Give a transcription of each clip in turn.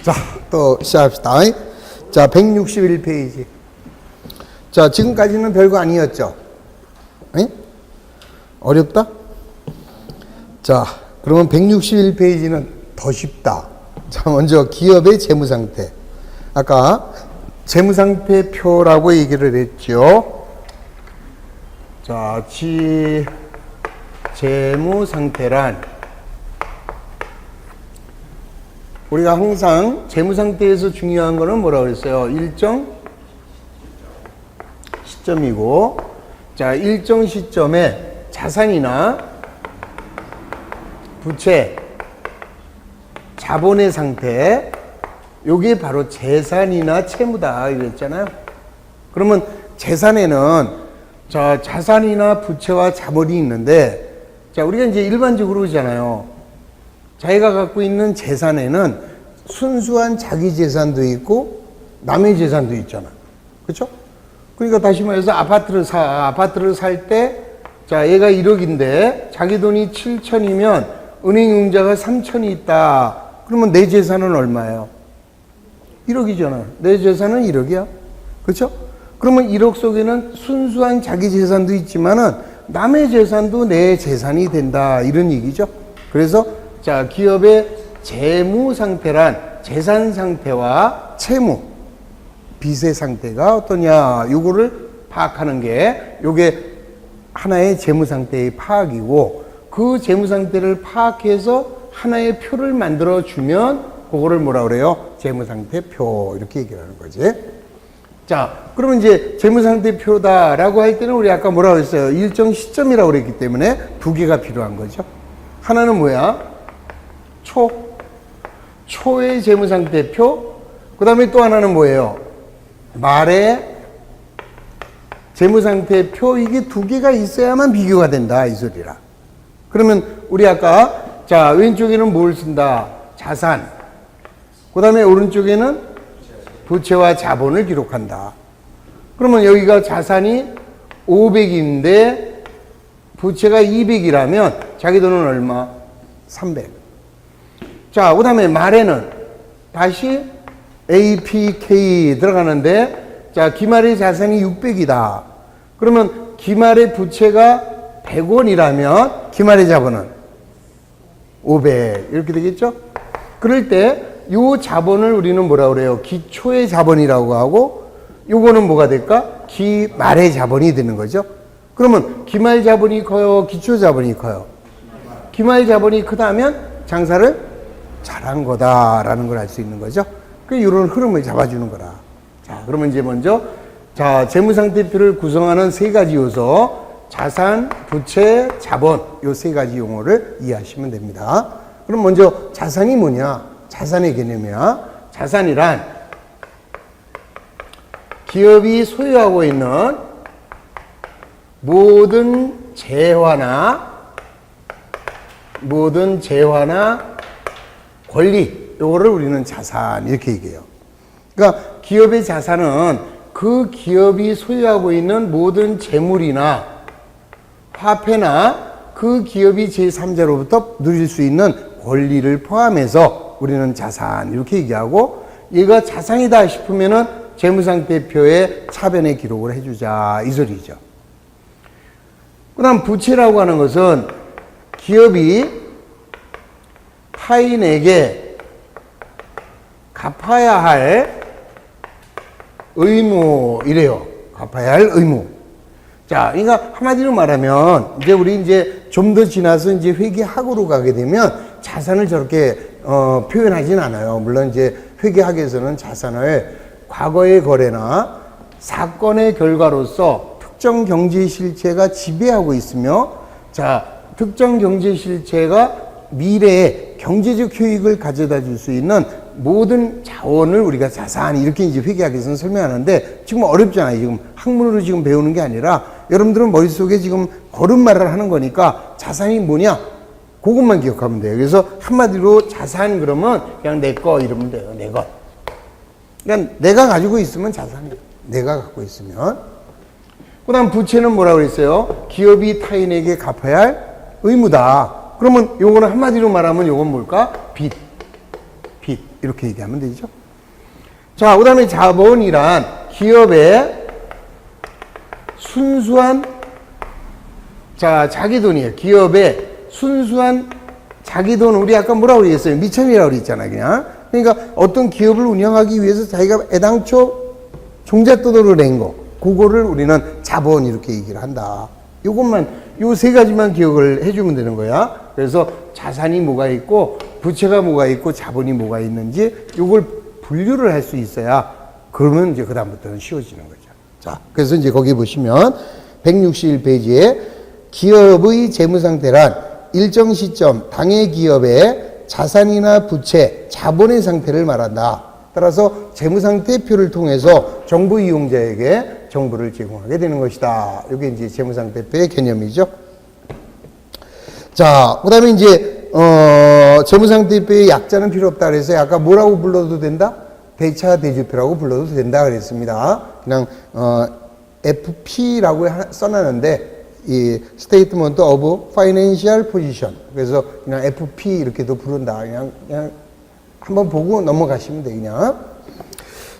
자, 또 시작합시다. 자, 161페이지. 자, 지금까지는 별거 아니었죠? 에? 어렵다? 자, 그러면 161페이지는 더 쉽다. 자, 먼저 기업의 재무상태. 아까 재무상태표라고 얘기를 했죠. 자, 재무상태란 우리가 항상 재무상태에서 중요한 거는 뭐라고 그랬어요? 일정 시점이고, 자, 일정 시점에 자산이나 부채, 자본의 상태, 요게 바로 재산이나 채무다 이랬잖아요. 그러면 재산에는 자, 자산이나 부채와 자본이 있는데, 자, 우리가 이제 일반적으로 그러잖아요. 자기가 갖고 있는 재산에는 순수한 자기 재산도 있고 남의 재산도 있잖아. 그렇죠? 그러니까 다시 말해서 아파트를 살 때, 자, 얘가 1억인데 자기 돈이 7천이면 은행 융자가 3천이 있다. 그러면 내 재산은 얼마예요? 1억이잖아. 내 재산은 1억이야. 그렇죠? 그러면 1억 속에는 순수한 자기 재산도 있지만은 남의 재산도 내 재산이 된다. 이런 얘기죠. 그래서 자, 기업의 재무 상태란 재산 상태와 채무, 빚의 상태가 어떠냐, 요거를 파악하는 게 요게 하나의 재무 상태의 파악이고, 그 재무 상태를 파악해서 하나의 표를 만들어 주면 그거를 뭐라 그래요? 재무 상태표, 이렇게 얘기를 하는 거지. 자, 그러면 이제 재무 상태표다라고 할 때는 우리 아까 뭐라고 했어요? 일정 시점이라고 그랬기 때문에 두 개가 필요한 거죠. 하나는 뭐야? 초의 재무상태표, 그 다음에 또 하나는 뭐예요? 말의 재무상태표, 이게 두 개가 있어야만 비교가 된다, 이 소리라. 그러면 우리 아까, 자, 왼쪽에는 뭘 쓴다? 자산. 그 다음에 오른쪽에는 부채와 자본을 기록한다. 그러면 여기가 자산이 500인데 부채가 200이라면 자기 돈은 얼마? 300. 자, 그 다음에 말에는 다시 APK 들어가는데, 자, 기말의 자산이 600이다. 그러면 기말의 부채가 100원이라면 기말의 자본은 500. 이렇게 되겠죠? 그럴 때 요 자본을 우리는 뭐라고 그래요? 기초의 자본이라고 하고, 요거는 뭐가 될까? 기말의 자본이 되는 거죠. 그러면 기말 자본이 커요? 기초 자본이 커요? 기말 자본이 크다면 장사를 잘한 거다라는 걸 알 수 있는 거죠. 그 이런 흐름을 잡아주는 거라. 자, 그러면 이제 먼저, 자, 재무상태표를 구성하는 세 가지 요소, 자산, 부채, 자본, 요 세 가지 용어를 이해하시면 됩니다. 그럼 먼저 자산이 뭐냐? 자산의 개념이야. 자산이란 기업이 소유하고 있는 모든 재화나 권리, 요거를 우리는 자산, 이렇게 얘기해요. 그러니까 기업의 자산은 그 기업이 소유하고 있는 모든 재물이나 화폐나 그 기업이 제3자로부터 누릴 수 있는 권리를 포함해서 우리는 자산, 이렇게 얘기하고, 얘가 자산이다 싶으면은 재무상태표에 차변에 기록을 해주자, 이 소리죠. 그 다음 부채라고 하는 것은 기업이 타인에게 갚아야 할 의무, 이래요. 갚아야 할 의무. 자, 그러니까 한마디로 말하면, 이제 우리 이제 좀 더 지나서 이제 회계학으로 가게 되면 자산을 저렇게 표현하진 않아요. 물론 이제 회계학에서는 자산을 과거의 거래나 사건의 결과로서 특정 경제 실체가 지배하고 있으며, 자, 특정 경제 실체가 미래에 경제적 효익을 가져다 줄 수 있는 모든 자원을 우리가 자산, 이렇게 이제 회계학에서는 설명하는데, 지금 어렵잖아요. 지금 학문으로 지금 배우는 게 아니라 여러분들은 머릿속에 지금 거듭말을 하는 거니까 자산이 뭐냐? 그것만 기억하면 돼요. 그래서 한마디로 자산 그러면 그냥 내 거 이러면 돼요. 내 것. 그러니까 내가 가지고 있으면 자산이에요. 내가 갖고 있으면. 그 다음 부채는 뭐라고 그랬어요? 기업이 타인에게 갚아야 할 의무다. 그러면 요거는 한마디로 말하면 요건 뭘까? 빚. 빚. 이렇게 얘기하면 되죠. 자, 그 다음에 자본이란 기업의 순수한, 자, 자기 돈이에요. 기업의 순수한 자기 돈, 우리 아까 뭐라고 그랬어요? 미천이라고 그랬잖아요, 그냥. 그러니까 어떤 기업을 운영하기 위해서 자기가 애당초 종잣돈으로 낸 거, 그거를 우리는 자본 이렇게 얘기를 한다. 요것만, 요 세 가지만 기억을 해주면 되는 거야. 그래서 자산이 뭐가 있고, 부채가 뭐가 있고, 자본이 뭐가 있는지, 요걸 분류를 할 수 있어야, 그러면 이제 그다음부터는 쉬워지는 거죠. 자, 그래서 이제 거기 보시면, 161페이지에 기업의 재무상태란 일정 시점 당해 기업의 자산이나 부채, 자본의 상태를 말한다. 따라서 재무상태표를 통해서 정부 이용자에게 정보를 제공하게 되는 것이다. 이게 이제 재무상태표의 개념이죠. 자, 그 다음에 이제, 재무상태표의 약자는 필요 없다 그래서 아까 뭐라고 불러도 된다? 대차 대조표라고 불러도 된다 그랬습니다. 그냥, FP라고 써놨는데, 이 Statement of Financial Position. 그래서 그냥 FP 이렇게도 부른다. 그냥 한번 보고 넘어가시면 돼, 그냥.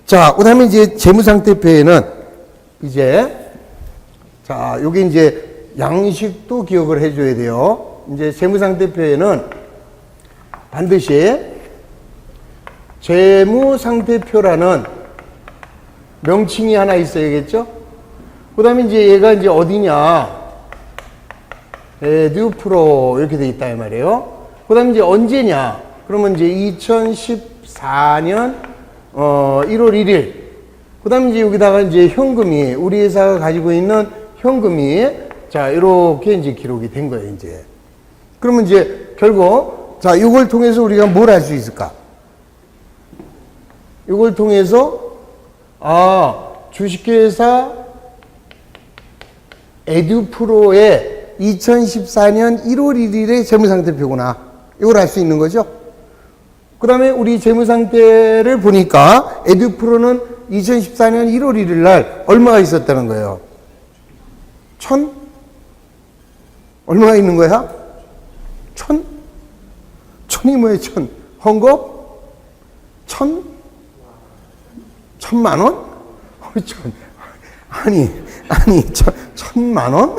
자, 그 다음에 이제 재무상태표에는 이제, 자, 요게 이제 양식도 기억을 해줘야 돼요. 이제 재무상태표에는 반드시 재무상태표라는 명칭이 하나 있어야겠죠? 그 다음에 이제 얘가 이제 어디냐. 에듀프로 이렇게 돼 있다 이 말이에요. 그 다음에 이제 언제냐. 그러면 이제 2014년 1월 1일. 그 다음에 이제 여기다가 이제 현금이, 우리 회사가 가지고 있는 현금이, 자, 이렇게 이제 기록이 된 거예요, 이제. 그러면 이제 결국, 자, 이걸 통해서 우리가 뭘 할 수 있을까? 이걸 통해서, 주식회사 에듀프로의 2014년 1월 1일의 재무상태표구나. 이걸 알 수 있는 거죠. 그 다음에 우리 재무상태를 보니까 에듀프로는 2014년 1월 1일 날 얼마가 있었다는 거예요? 얼마가 있는 거야? 천이 뭐예요, 헌금? 천만 원? 아니, 1,000만 원?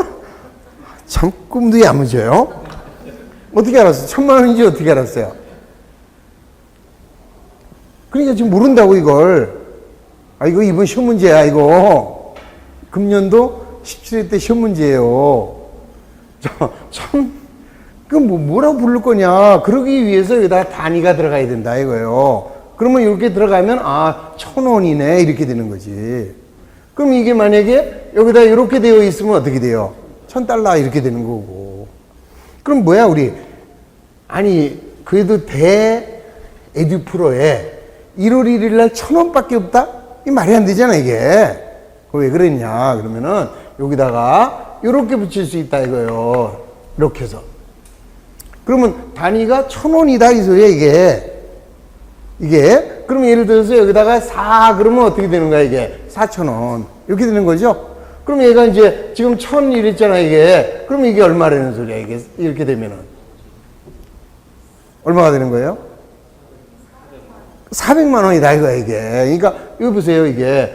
참, 꿈도 야무져요? 어떻게 알았어? 1,000만 원인지 어떻게 알았어요? 그러니까 지금 모른다고, 이걸. 이거 이번 시험 문제야, 이거. 금년도 17회 때 시험 문제예요. 뭐라고 부를 거냐. 그러기 위해서 여기다 단위가 들어가야 된다, 이거예요. 그러면 이렇게 들어가면, 1,000원이네. 이렇게 되는 거지. 그럼 이게 만약에 여기다 이렇게 되어 있으면 어떻게 돼요? $1,000 이렇게 되는 거고. 그럼 뭐야, 우리? 아니, 그래도 에듀프로에 1월 1일 날 1,000원밖에 없다? 이 말이 안 되잖아, 이게. 왜 그랬냐? 그러면은 여기다가 이렇게 붙일 수 있다, 이거예요. 이렇게 해서. 그러면 단위가 1,000원이다, 이 소리야, 이게. 그러면 예를 들어서 여기다가 4, 그러면 어떻게 되는 거야, 이게? 4,000원. 이렇게 되는 거죠? 그럼 얘가 이제 지금 1,000 이랬잖아, 이게. 그럼 이게 얼마라는 소리야, 이게. 이렇게 되면은. 얼마가 되는 거예요? 400만 원이다, 이거야, 이게. 그러니까, 이거 보세요, 이게.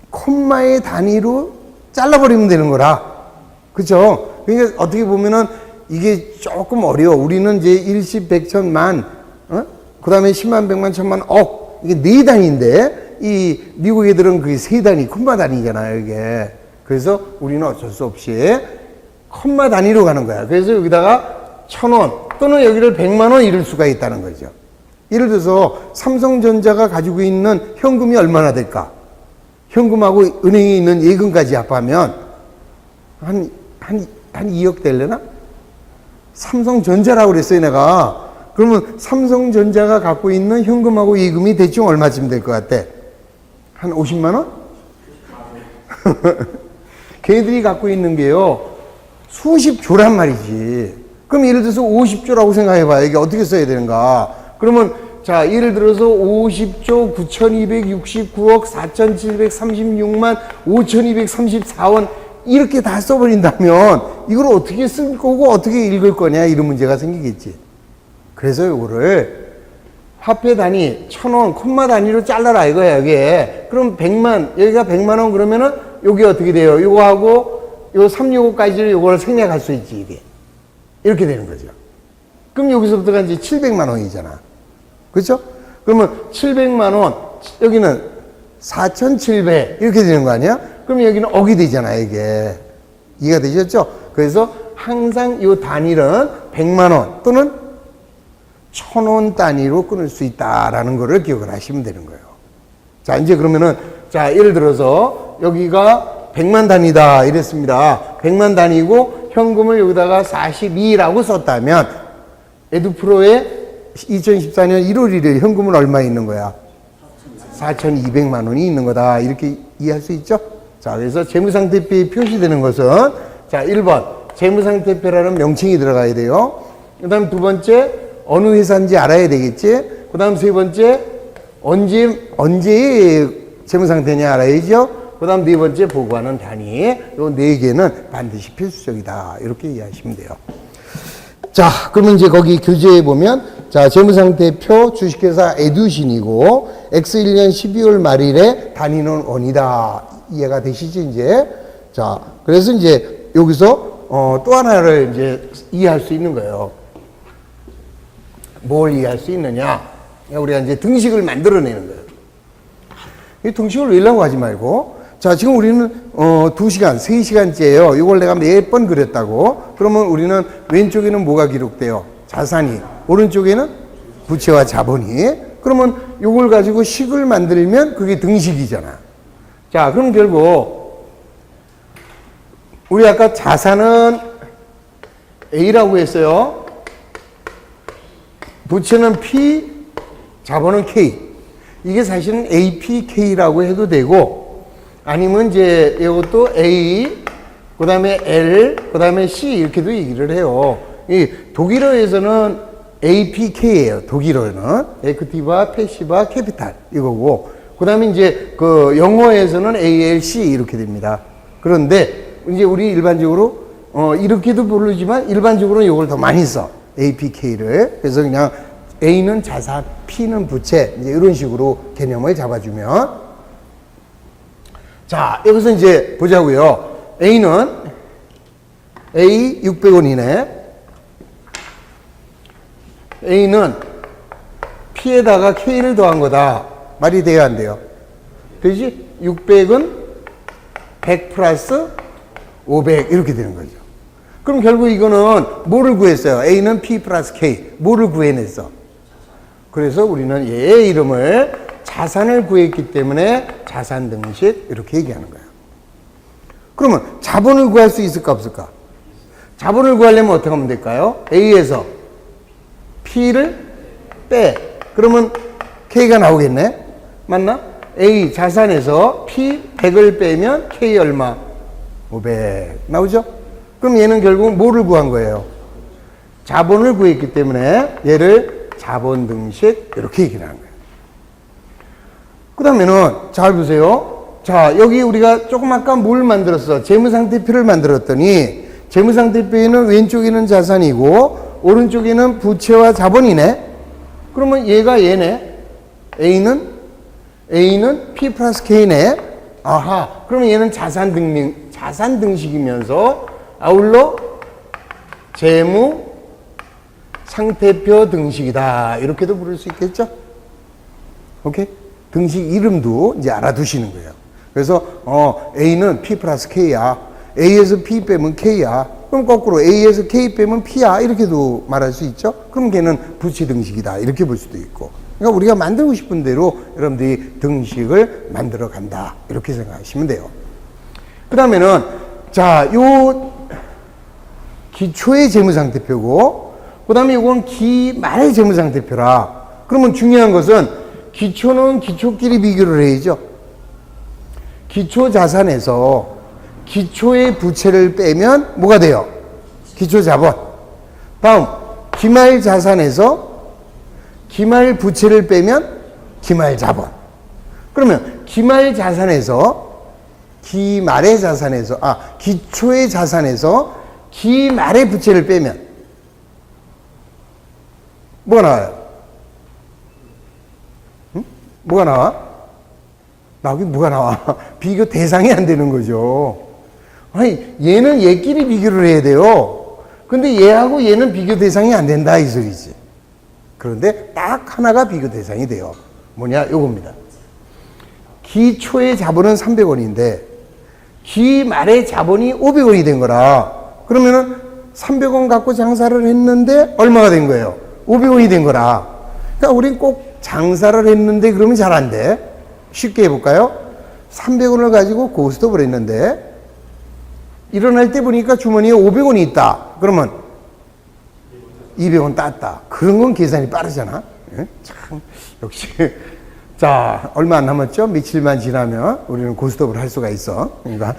콤마의 단위로 잘라버리면 되는 거라. 그쵸? 그러니까 어떻게 보면은 이게 조금 어려워. 우리는 이제 일십, 백천, 만, 그 다음에 10만, 100만, 1000만, 억. 이게 4단위인데, 이 미국 애들은 그게 3단위, 콤마 단위잖아요, 이게. 그래서 우리는 어쩔 수 없이 콤마 단위로 가는 거야. 그래서 여기다가 1,000원 또는 여기를 100만 원 이럴 수가 있다는 거죠. 예를 들어서 삼성전자가 가지고 있는 현금이 얼마나 될까? 현금하고 은행에 있는 예금까지 합하면 한 2억 될려나? 삼성전자라고 그랬어요, 내가. 그러면 삼성전자가 갖고 있는 현금하고 예금이 대충 얼마쯤 될 것 같아? 한 50만 원? 걔들이 갖고 있는 게요, 수십 조란 말이지. 그럼 예를 들어서 50조라고 생각해봐요. 이게 어떻게 써야 되는가? 그러면, 자, 예를 들어서 50조 9,269억 4,736만 5,234원 이렇게 다 써버린다면 이걸 어떻게 쓸 거고 어떻게 읽을 거냐 이런 문제가 생기겠지. 그래서 이거를 화폐 단위 1,000원 콤마 단위로 잘라라 이거야 이게. 그럼 100만 여기가 100만 원 그러면은 여기 어떻게 돼요? 요거하고 요 365까지를 요걸 생략할 수 있지 이게. 이렇게 되는 거죠. 그럼 여기서부터가 이제 700만 원이잖아. 그렇죠? 그러면 700만 원 여기는 4,700 이렇게 되는 거 아니야? 그럼 여기는 억이 되잖아 이게. 이해가 되셨죠? 그래서 항상 이 단위는 100만 원 또는 1,000원 단위로 끊을 수 있다라는 거를 기억을 하시면 되는 거예요. 자, 이제 그러면은, 자, 예를 들어서 여기가 100만 단위다 이랬습니다. 100만 단위고 현금을 여기다가 42라고 썼다면 에듀프로에 2014년 1월 1일 현금은 얼마 있는 거야? 4,200만 원이 있는 거다. 이렇게 이해할 수 있죠? 자, 그래서 재무상태표에 표시되는 것은 자, 1번 재무상태표라는 명칭이 들어가야 돼요. 그 다음 두 번째 어느 회사인지 알아야 되겠지. 그 다음 세 번째 언제 재무상태냐 알아야죠. 그 다음 네 번째 보고하는 단위. 요 네 개는 반드시 필수적이다. 이렇게 이해하시면 돼요. 자, 그러면 이제 거기 교재에 보면 자, 재무상태표 주식회사 에듀신이고 X1년 12월 말일에 단위는 원이다. 이해가 되시죠, 이제? 자, 그래서 이제 여기서 또 하나를 이제 이해할 수 있는 거예요. 뭘 이해할 수 있느냐? 우리가 이제 등식을 만들어내는 거예요. 이 등식을 외우려고 하지 말고, 자, 지금 우리는 2시간, 3시간째예요. 이걸 내가 몇 번 그렸다고. 그러면 우리는 왼쪽에는 뭐가 기록돼요? 자산이. 오른쪽에는 부채와 자본이. 그러면 이걸 가지고 식을 만들면 그게 등식이잖아. 자, 그럼 결국 우리 아까 자산은 A라고 했어요. 부채는 P, 자본은 K. 이게 사실은 APK라고 해도 되고, 아니면 이제 이것도 A, 그 다음에 L, 그 다음에 C 이렇게도 얘기를 해요. 이 독일어에서는 APK예요. 독일어는 에크티브와 패시브와 캐피탈 이거고, 그 다음에 이제 그 영어에서는 ALC 이렇게 됩니다. 그런데 이제 우리 일반적으로 이렇게도 부르지만 일반적으로는 이걸 더 많이 써. APK를. 그래서 그냥 A는 자산, P는 부채, 이제 이런 식으로 개념을 잡아주면. 자, 여기서 이제 보자고요. A는 A 600원이네. A는 P에다가 K를 더한 거다. 말이 돼야 안 돼요? 되지? 600은 100 플러스 500 이렇게 되는 거죠. 그럼 결국 이거는 뭐를 구했어요? A는 P 플러스 K. 뭐를 구해냈어? 그래서 우리는 얘의 이름을 자산을 구했기 때문에 자산 등식 이렇게 얘기하는 거예요. 그러면 자본을 구할 수 있을까 없을까? 자본을 구하려면 어떻게 하면 될까요? A에서 P를 빼. 그러면 K가 나오겠네? 맞나? A 자산에서 P 100을 빼면 K 얼마? 500 나오죠? 그럼 얘는 결국 뭐를 구한 거예요? 자본을 구했기 때문에 얘를 자본 등식 이렇게 얘기를 하는 거예요. 그 다음에는 잘 보세요. 자, 여기 우리가 조금 아까 뭘 만들었어? 재무상태표를 만들었더니 재무상태표에는 왼쪽에는 자산이고 오른쪽에는 부채와 자본이네. 그러면 얘가 얘네. A는 P 플러스 K네. 아하. 그러면 얘는 자산 등식이면서 아울러 재무 상태표 등식이다. 이렇게도 부를 수 있겠죠? 오케이? 등식 이름도 이제 알아두시는 거예요. 그래서 A는 P 플러스 K야. A에서 P 빼면 K야. 그럼 거꾸로 A에서 K 빼면 P야. 이렇게도 말할 수 있죠? 그럼 걔는 부채 등식이다. 이렇게 볼 수도 있고. 그러니까 우리가 만들고 싶은 대로 여러분들이 등식을 만들어 간다. 이렇게 생각하시면 돼요. 그 다음에는 자, 요 기초의 재무상태표고 그 다음에 이건 기말의 재무상태표라. 그러면 중요한 것은 기초는 기초끼리 비교를 해야죠. 기초 자산에서 기초의 부채를 빼면 뭐가 돼요? 기초 자본. 다음 기말 자산에서 기말 부채를 빼면 기말 자본. 그러면 기말 자산에서 기초의 자산에서 기말의 부채를 빼면 뭐가 나와요? 뭐가 나와? 나오기 뭐가 나와? 비교 대상이 안 되는 거죠. 아니, 얘는 얘끼리 비교를 해야 돼요. 근데 얘하고 얘는 비교 대상이 안 된다, 이 소리지. 그런데 딱 하나가 비교 대상이 돼요. 뭐냐? 요겁니다. 기초의 자본은 300원인데, 기 말의 자본이 500원이 된 거라. 그러면은 300원 갖고 장사를 했는데 얼마가 된 거예요? 500원이 된 거라. 그러니까 우린 꼭 장사를 했는데 그러면 잘 안 돼. 쉽게 해볼까요? 300원을 가지고 고스톱을 했는데 일어날 때 보니까 주머니에 500원이 있다. 그러면 200원 땄다. 그런 건 계산이 빠르잖아. 예? 참 역시. 자, 얼마 안 남았죠? 며칠만 지나면 우리는 고스톱을 할 수가 있어. 그러니까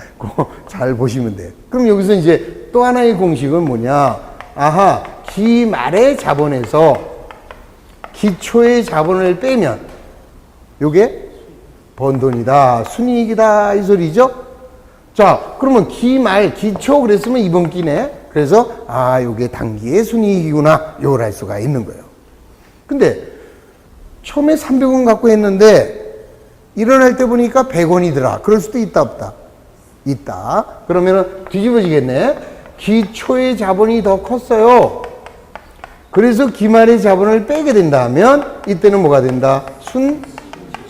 잘 보시면 돼요. 그럼 여기서 이제 또 하나의 공식은 뭐냐? 아하, 기 말의 자본에서 기초의 자본을 빼면 요게 번 돈이다, 순이익이다, 이 소리죠? 자, 그러면 기 말, 기초 그랬으면 이번 기네. 그래서 요게 단기의 순이익이구나, 요걸 알 수가 있는 거예요. 근데 처음에 300원 갖고 했는데 일어날 때 보니까 100원이더라. 그럴 수도 있다, 없다? 있다. 그러면은 뒤집어지겠네. 기초의 자본이 더 컸어요. 그래서 기말의 자본을 빼게 된다면 이때는 뭐가 된다?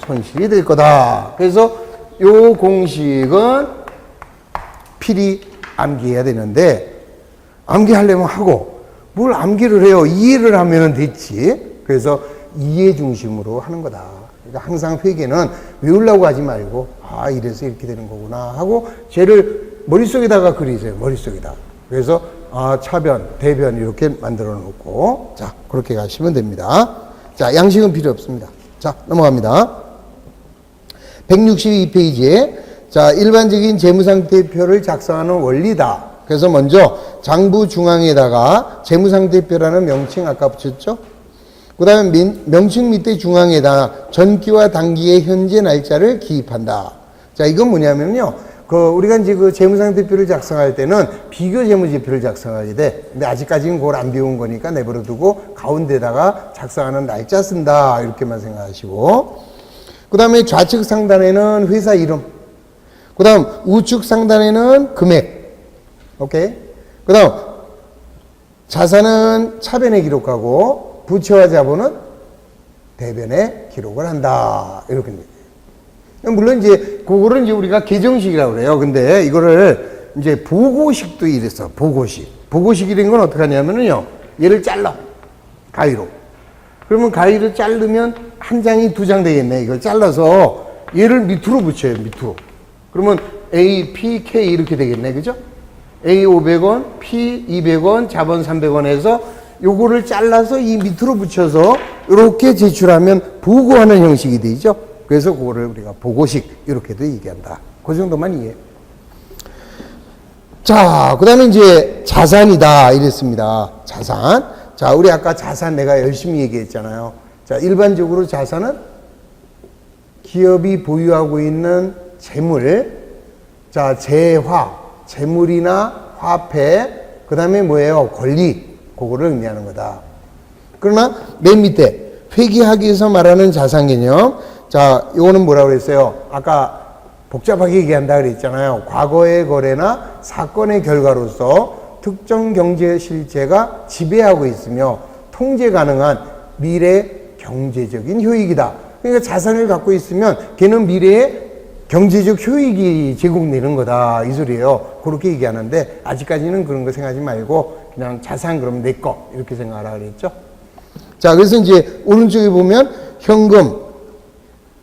손실이 될 거다. 그래서 요 공식은 필히 암기해야 되는데, 암기하려면 하고, 뭘 암기를 해요? 이해를 하면 됐지. 그래서 이해 중심으로 하는 거다. 그러니까 항상 회계는 외우려고 하지 말고, 이래서 이렇게 되는 거구나 하고 쟤를 머릿속에다가 그리세요. 머릿속에다. 그래서 차변, 대변 이렇게 만들어 놓고, 자, 그렇게 가시면 됩니다. 자, 양식은 필요 없습니다. 자, 넘어갑니다. 162페이지에 자, 일반적인 재무상태표를 작성하는 원리다. 그래서 먼저 장부 중앙에다가 재무상태표라는 명칭 아까 붙였죠? 그 다음에 명칭 밑에 중앙에다 전기와 단기의 현재 날짜를 기입한다. 자, 이건 뭐냐면요. 우리가 이제 그 재무상태표를 작성할 때는 비교 재무제표를 작성하게 돼. 근데 아직까지는 그걸 안 배운 거니까 내버려 두고 가운데다가 작성하는 날짜 쓴다. 이렇게만 생각하시고. 그 다음에 좌측 상단에는 회사 이름. 그 다음 우측 상단에는 금액. 오케이? 그 다음 자산은 차변에 기록하고 부채와 자본은 대변에 기록을 한다. 이렇게. 물론 이제 그거를 이제 우리가 계정식이라고 그래요. 근데 이거를 이제 보고식도 이랬어. 보고식이란 건 어떻게 하냐면요. 얘를 잘라. 가위로. 그러면 가위를 자르면 한 장이 두 장 되겠네. 이걸 잘라서 얘를 밑으로 붙여요. 밑으로. 그러면 A, P, K 이렇게 되겠네. 그죠? A 500원, P 200원, 자본 300원 해서 요거를 잘라서 이 밑으로 붙여서 이렇게 제출하면 보고하는 형식이 되죠. 그래서 그거를 우리가 보고식 이렇게도 얘기한다. 그 정도만 이해. 자, 그 다음에 이제 자산이다 이랬습니다. 자산. 자, 우리 아까 자산 내가 열심히 얘기했잖아요. 자, 일반적으로 자산은 기업이 보유하고 있는 재물, 자, 재물이나 화폐, 그 다음에 뭐예요? 권리. 그거를 의미하는 거다. 그러나 맨 밑에 회계하기 위해서 말하는 자산 개념. 자, 요거는 뭐라고 그랬어요? 아까 복잡하게 얘기한다 그랬잖아요. 과거의 거래나 사건의 결과로서 특정 경제 실체가 지배하고 있으며 통제 가능한 미래 경제적인 효익이다. 그러니까 자산을 갖고 있으면 걔는 미래에 경제적 효익이 제공되는 거다. 이 소리예요. 그렇게 얘기하는데 아직까지는 그런 거 생각하지 말고 그냥 자산 그러면 내 거 이렇게 생각하라 그랬죠. 자, 그래서 이제 오른쪽에 보면 현금.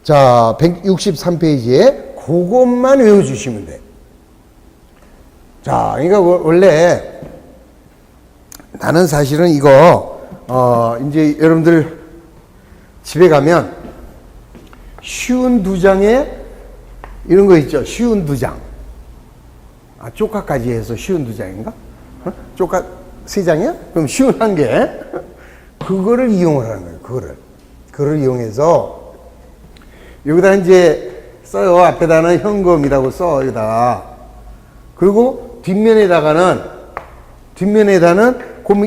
자, 163페이지에 그것만 외워주시면 돼. 자, 그러니까 원래 나는 사실은 이거 이제 여러분들 집에 가면 쉬운 두 장에 이런 거 있죠. 쉬운 두 장. 쪼까까지 해서 쉬운 두 장인가? 쪼까 세 장이야? 그럼 쉬운 한 개. 그거를 이용을 하는 거예요. 그거를 이용해서 여기다 이제 써요. 앞에다는 현금이라고 써. 여기다. 그리고 뒷면에다는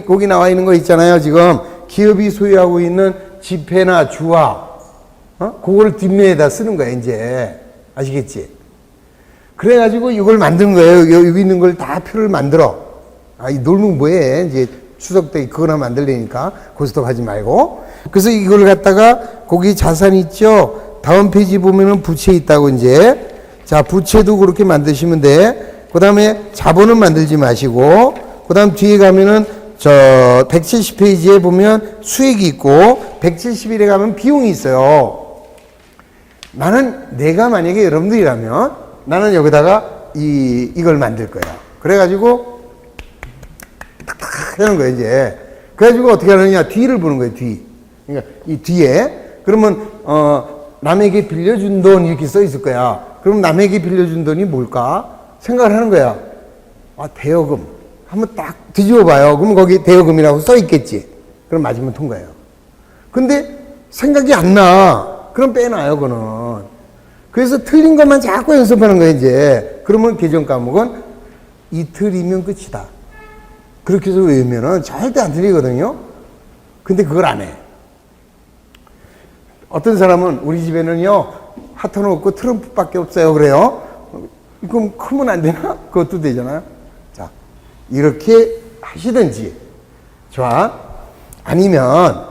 거기 나와 있는 거 있잖아요. 지금 기업이 소유하고 있는 지폐나 주화, 그거를 뒷면에다 쓰는 거야, 이제. 아시겠지? 그래가지고 이걸 만드는 거예요. 여기 있는 걸 다 표를 만들어. 이 놀면 뭐해. 이제 추석 때 그거나 만들려니까 고스톱 하지 말고. 그래서 이걸 갖다가 거기 자산 있죠? 다음 페이지 보면은 부채 있다고 이제. 자, 부채도 그렇게 만드시면 돼. 그 다음에 자본은 만들지 마시고, 그 다음 뒤에 가면은 170페이지에 보면 수익이 있고, 171에 가면 비용이 있어요. 내가 만약에 여러분들이라면, 나는 여기다가 이걸 만들 거야. 그래가지고, 탁탁 하는 거야, 이제. 그래가지고 어떻게 하느냐, 뒤를 보는 거예요, 뒤. 그러니까 이 뒤에, 그러면, 남에게 빌려준 돈 이렇게 써 있을 거야. 그럼 남에게 빌려준 돈이 뭘까? 생각을 하는 거야. 대여금. 한번 딱 뒤집어 봐요. 그럼 거기 대여금이라고 써 있겠지. 그럼 맞으면 통과해요. 근데 생각이 안 나. 그럼 빼놔요, 그거는. 그래서 틀린 것만 자꾸 연습하는 거예요, 이제. 그러면 계정 과목은 이틀이면 끝이다. 그렇게 해서 외우면은 절대 안 틀리거든요. 근데 그걸 안 해. 어떤 사람은 우리 집에는요, 하트는 없고 트럼프밖에 없어요. 그래요. 그럼 크면 안 되나? 그것도 되잖아요. 자, 이렇게 하시든지. 좋아. 아니면,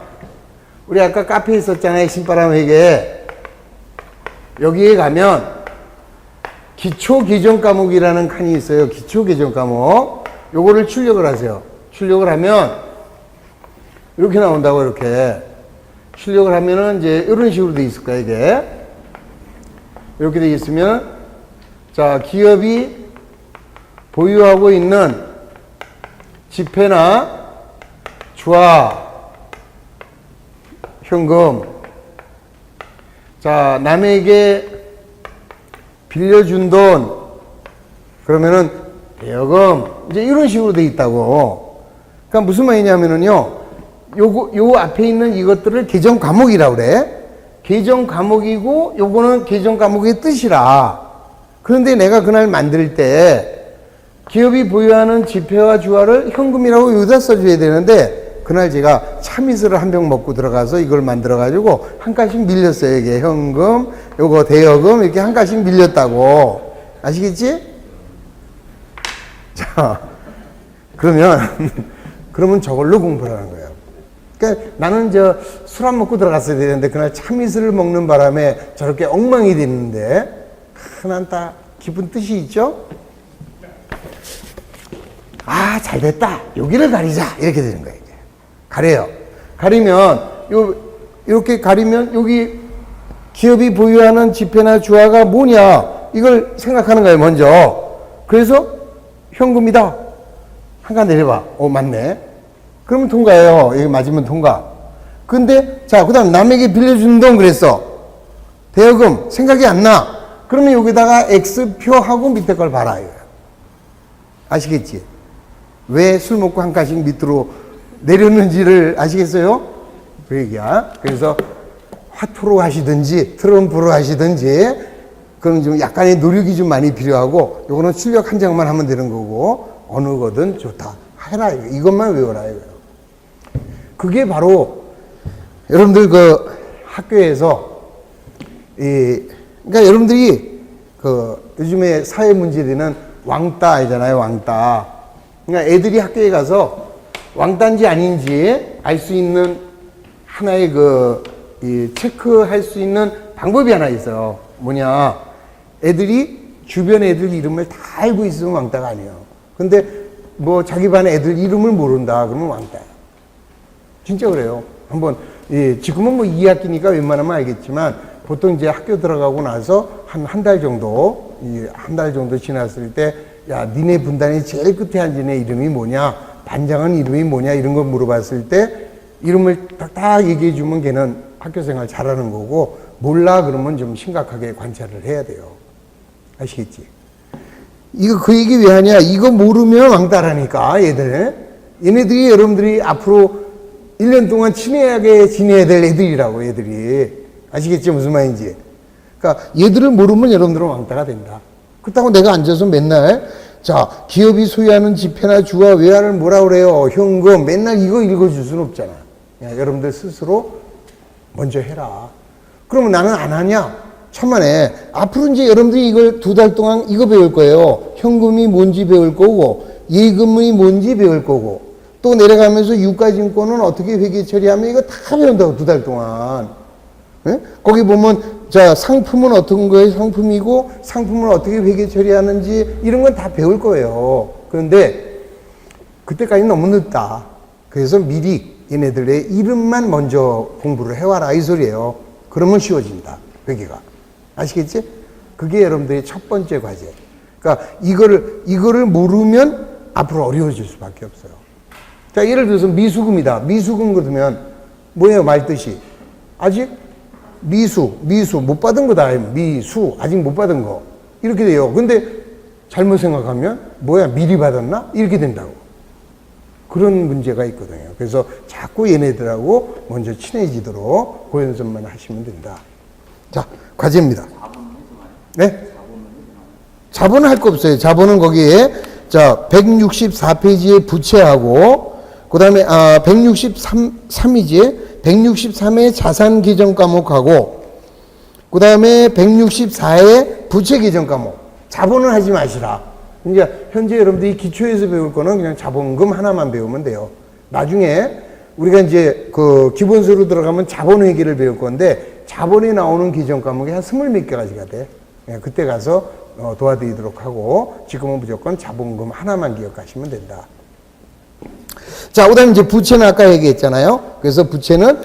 우리 아까 카페에 있었잖아요. 신바람 회계. 여기에 가면, 기초 계정 과목이라는 칸이 있어요. 기초 계정 과목. 요거를 출력을 하세요. 출력을 하면, 이렇게 나온다고, 이렇게. 출력을 하면은 이제 이런 식으로 돼 있을 거야, 이게. 이렇게 돼 있으면, 자, 기업이 보유하고 있는 지폐나 주화, 현금, 자, 남에게 빌려준 돈, 그러면은 대여금, 이제 이런 식으로 돼 있다고. 그러니까 무슨 말이냐면은요, 요 앞에 있는 이것들을 계정 과목이라고 그래. 계정 과목이고, 요거는 계정 과목의 뜻이라. 그런데 내가 그날 만들 때, 기업이 보유하는 지폐와 주화를 현금이라고 여기다 써줘야 되는데, 그날 제가 참이슬을 한 병 먹고 들어가서 이걸 만들어가지고, 한 칸씩 밀렸어요. 이게 현금, 요거 대여금, 이렇게 한 칸씩 밀렸다고. 아시겠지? 자, 그러면 저걸로 공부를 하는 거예요. 그러니까 나는 술 안 먹고 들어갔어야 되는데 그날 참이슬을 먹는 바람에 저렇게 엉망이 됐는데 난 다 기쁜 뜻이 있죠? 잘 됐다. 여기를 가리자. 이렇게 되는 거예요. 이제. 가려요. 가리면 이렇게 가리면 여기 기업이 보유하는 지폐나 주화가 뭐냐 이걸 생각하는 거예요. 먼저. 그래서 현금이다. 한 칸 내려봐. 맞네. 그러면 통과예요. 여기 맞으면 통과. 근데, 자, 그 다음 남에게 빌려준 돈 그랬어. 대여금 생각이 안 나. 그러면 여기다가 X표 하고 밑에 걸 봐라. 이거야. 아시겠지? 왜 술 먹고 한 칸씩 밑으로 내렸는지를 아시겠어요? 그 얘기야. 그래서 화투로 하시든지 트럼프로 하시든지 그럼 좀 약간의 노력이 좀 많이 필요하고 요거는 출력 한 장만 하면 되는 거고 어느 거든 좋다. 해라. 이것만 외워라. 이거예요. 그게 바로 여러분들 그 학교에서 그러니까 여러분들이 그 요즘에 사회 문제되는 왕따이잖아요. 왕따. 그러니까 애들이 학교에 가서 왕따인지 아닌지 알 수 있는 하나의 체크할 수 있는 방법이 하나 있어요. 뭐냐? 애들이 주변 애들 이름을 다 알고 있으면 왕따가 아니에요. 근데 뭐 자기 반 애들 이름을 모른다 그러면 왕따야. 진짜 그래요. 한번 지금은 뭐 2학기니까 웬만하면 알겠지만 보통 이제 학교 들어가고 나서 한 달 정도 지났을 때 야 니네 분단이 제일 끝에 앉은 애 이름이 뭐냐 반장은 이름이 뭐냐 이런 거 물어봤을 때 이름을 딱딱 얘기해 주면 걔는 학교 생활 잘하는 거고 몰라 그러면 좀 심각하게 관찰을 해야 돼요. 아시겠지? 그 얘기 왜 하냐? 이거 모르면 왕따라니까, 얘네들이 여러분들이 앞으로 1년 동안 친하게 지내야 될 애들이라고, 얘들이. 아시겠죠? 무슨 말인지. 그러니까 얘들을 모르면 여러분들은 왕따가 된다. 그렇다고 내가 앉아서 맨날, 자, 기업이 소유하는 지폐나 주화, 외화를 뭐라 그래요? 현금. 맨날 이거 읽어줄 수는 없잖아. 여러분들 스스로 먼저 해라. 그러면 나는 안 하냐? 천만에. 앞으로 이제 여러분들이 이걸 2달 동안 이거 배울 거예요. 현금이 뭔지 배울 거고, 예금이 뭔지 배울 거고, 또 내려가면서 유가증권은 어떻게 회계 처리하면 이거 다 배운다고 2달 동안. 예? 거기 보면, 자, 상품은 어떤 거예요? 상품이고, 상품을 어떻게 회계 처리하는지, 이런 건 다 배울 거예요. 그런데, 그때까지 너무 늦다. 그래서 미리 얘네들의 이름만 먼저 공부를 해와라, 이 소리예요. 그러면 쉬워진다, 회계가. 아시겠지? 그게 여러분들의 첫 번째 과제. 그러니까 이거를 모르면 앞으로 어려워질 수밖에 없어요. 자, 예를 들어서 미수금이다. 미수금 그러면 뭐예요, 말뜻이? 아직 미수 못 받은 거다. 미수 아직 못 받은 거. 이렇게 돼요. 근데 잘못 생각하면 뭐야, 미리 받았나? 이렇게 된다고. 그런 문제가 있거든요. 그래서 자꾸 얘네들하고 먼저 친해지도록 그 연습만 하시면 된다. 자, 과제입니다. 네? 자본은 할 거 없어요. 자본은 거기에, 자, 164페이지에 부채하고, 그 다음에, 163이지? 163에 자산 계정 과목하고, 그 다음에 164에 부채 계정 과목. 자본은 하지 마시라. 이제 현재 여러분들이 기초에서 배울 거는 그냥 자본금 하나만 배우면 돼요. 나중에 우리가 이제 그 기본서로 들어가면 자본회계를 배울 건데, 자본에 나오는 계정 과목이 한 20몇 가지가 돼. 그때 가서 도와드리도록 하고, 지금은 무조건 자본금 하나만 기억하시면 된다. 자, 그 다음에 이제 부채는 아까 얘기했잖아요. 그래서 부채는,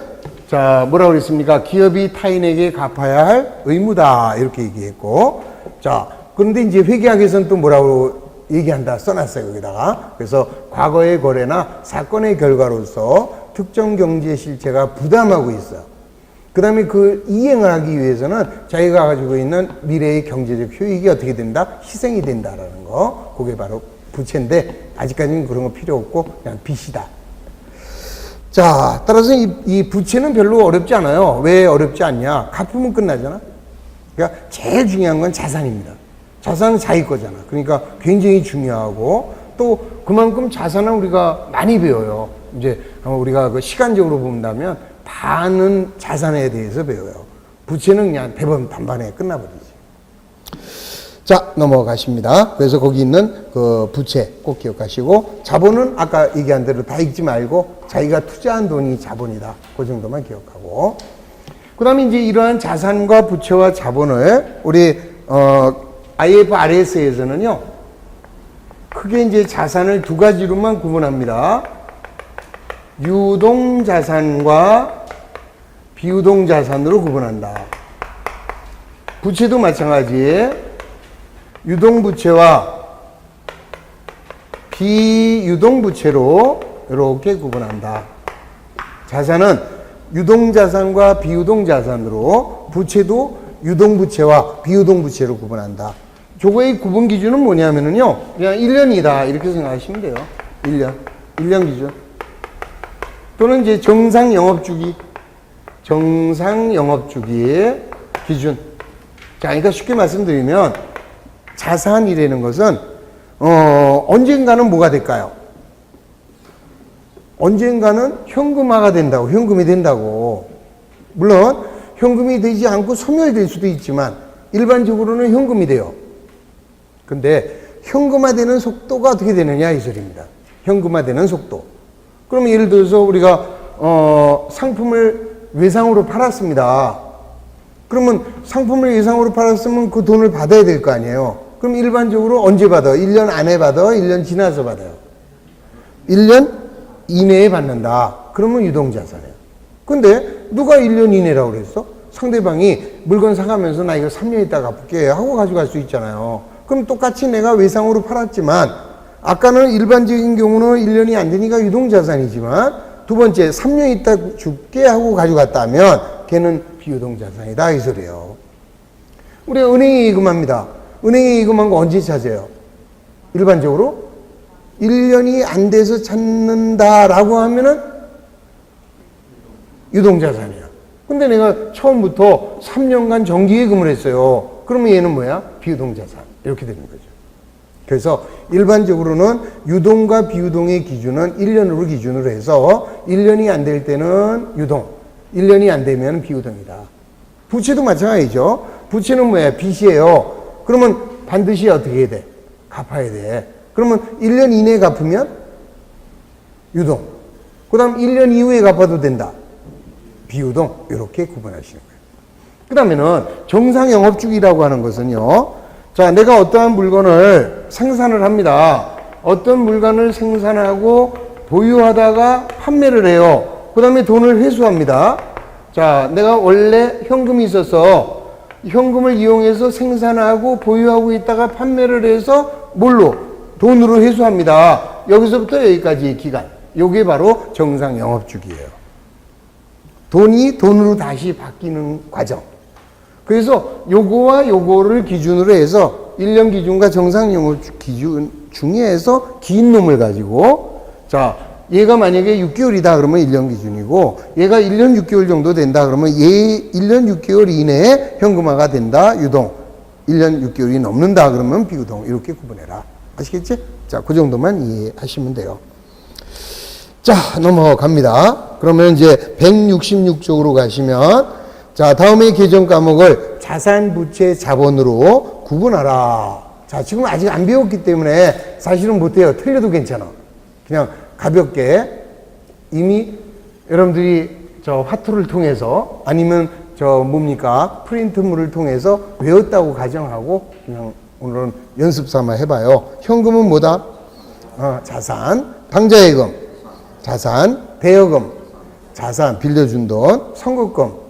자, 뭐라고 그랬습니까? 기업이 타인에게 갚아야 할 의무다. 이렇게 얘기했고. 자, 그런데 이제 회계학에서는 또 뭐라고 얘기한다. 써놨어요, 여기다가. 그래서 과거의 거래나 사건의 결과로서 특정 경제 실체가 부담하고 있어. 그 다음에 그 이행을 하기 위해서는 자기가 가지고 있는 미래의 경제적 효익이 어떻게 된다? 희생이 된다라는 거. 그게 바로 부채인데, 아직까지는 그런 거 필요 없고 그냥 빚이다. 자, 따라서 이 부채는 별로 어렵지 않아요. 왜 어렵지 않냐? 갚으면 끝나잖아. 그러니까 제일 중요한 건 자산입니다. 자산은 자기 거잖아. 그러니까 굉장히 중요하고, 또 그만큼 자산은 우리가 많이 배워요. 이제 우리가 그 시간적으로 본다면 반은 자산에 대해서 배워요. 부채는 그냥 대부분 단반에 끝나버리지. 자, 넘어가십니다. 그래서 거기 있는 그 부채 꼭 기억하시고, 자본은 아까 얘기한 대로 다 읽지 말고 자기가 투자한 돈이 자본이다. 그 정도만 기억하고. 그 다음에 이제 이러한 자산과 부채와 자본을 우리 IFRS에서는요, 크게 이제 자산을 2가지로만 구분합니다. 유동자산과 비유동자산으로 구분한다. 부채도 마찬가지. 유동부채와 비유동부채로 이렇게 구분한다. 자산은 유동자산과 비유동자산으로, 부채도 유동부채와 비유동부채로 구분한다. 저거의 구분 기준은 뭐냐면요, 그냥 1년이다. 이렇게 생각하시면 돼요. 1년 기준. 또는 이제 정상 영업주기의 기준. 자, 그러니까 쉽게 말씀드리면 자산이라는 것은 언젠가는 뭐가 될까요? 언젠가는 현금화가 된다고, 현금이 된다고. 물론 현금이 되지 않고 소멸될 수도 있지만 일반적으로는 현금이 돼요. 근데 현금화되는 속도가 어떻게 되느냐 이 소리입니다. 현금화되는 속도. 그러면 예를 들어서 우리가 상품을 외상으로 팔았습니다. 그러면 상품을 외상으로 팔았으면 그 돈을 받아야 될 거 아니에요. 그럼 일반적으로 언제 받아? 1년 안에 받아? 1년 지나서 받아요? 1년 이내에 받는다. 그러면 유동자산이에요. 근데 누가 1년 이내라고 그랬어? 상대방이 물건 사가면서 나 이거 3년 있다 갚을게 하고 가져갈 수 있잖아요. 그럼 똑같이 내가 외상으로 팔았지만, 아까는 일반적인 경우는 1년이 안 되니까 유동자산이지만, 두 번째 3년 있다 줄게 하고 가져갔다면 걔는 비유동자산이다 이 소리예요. 우리 은행에 예금합니다. 은행에 예금한 거 언제 찾아요? 일반적으로 1년이 안 돼서 찾는다라고 하면은 유동자산이야. 근데 내가 처음부터 3년간 정기예금을 했어요. 그러면 얘는 뭐야? 비유동자산. 이렇게 되는 거죠. 그래서 일반적으로는 유동과 비유동의 기준은 1년으로 기준으로 해서 1년이 안 될 때는 유동, 1년이 안 되면 비유동이다. 부채도 마찬가지죠. 부채는 뭐야? 빚이에요. 그러면 반드시 어떻게 해야 돼? 갚아야 돼. 그러면 1년 이내에 갚으면 유동. 그 다음 1년 이후에 갚아도 된다. 비유동. 이렇게 구분하시는 거예요. 그 다음에는 정상영업주기라고 하는 것은요. 자, 내가 어떠한 물건을 생산을 합니다. 어떤 물건을 생산하고 보유하다가 판매를 해요. 그 다음에 돈을 회수합니다. 자, 내가 원래 현금이 있어서 현금을 이용해서 생산하고 보유하고 있다가 판매를 해서 뭘로? 돈으로 회수합니다. 여기서부터 여기까지 기간. 요게 바로 정상 영업주기예요. 돈이 돈으로 다시 바뀌는 과정. 그래서 요거와 요거를 기준으로 해서 1년 기준과 정상 영업주기 기준 중에서 긴 놈을 가지고 자, 얘가 만약에 6개월이다 그러면 1년 기준이고 얘가 1년 6개월 정도 된다 그러면 얘 1년 6개월 이내에 현금화가 된다. 유동. 1년 6개월이 넘는다 그러면 비유동. 이렇게 구분해라. 아시겠지? 자, 그 정도만 이해하시면 돼요. 자, 넘어갑니다. 그러면 이제 166쪽으로 가시면 자, 다음에 개정 과목을 자산, 부채, 자본으로 구분하라. 자, 지금 아직 안 배웠기 때문에 사실은 못해요. 틀려도 괜찮아. 그냥 가볍게 이미 여러분들이 저 화투를 통해서 아니면 저 뭡니까? 프린트물을 통해서 외웠다고 가정하고 그냥 오늘은 연습 삼아 해봐요. 현금은 뭐다? 자산. 당좌예금. 자산. 대여금. 자산. 빌려준 돈. 선거금.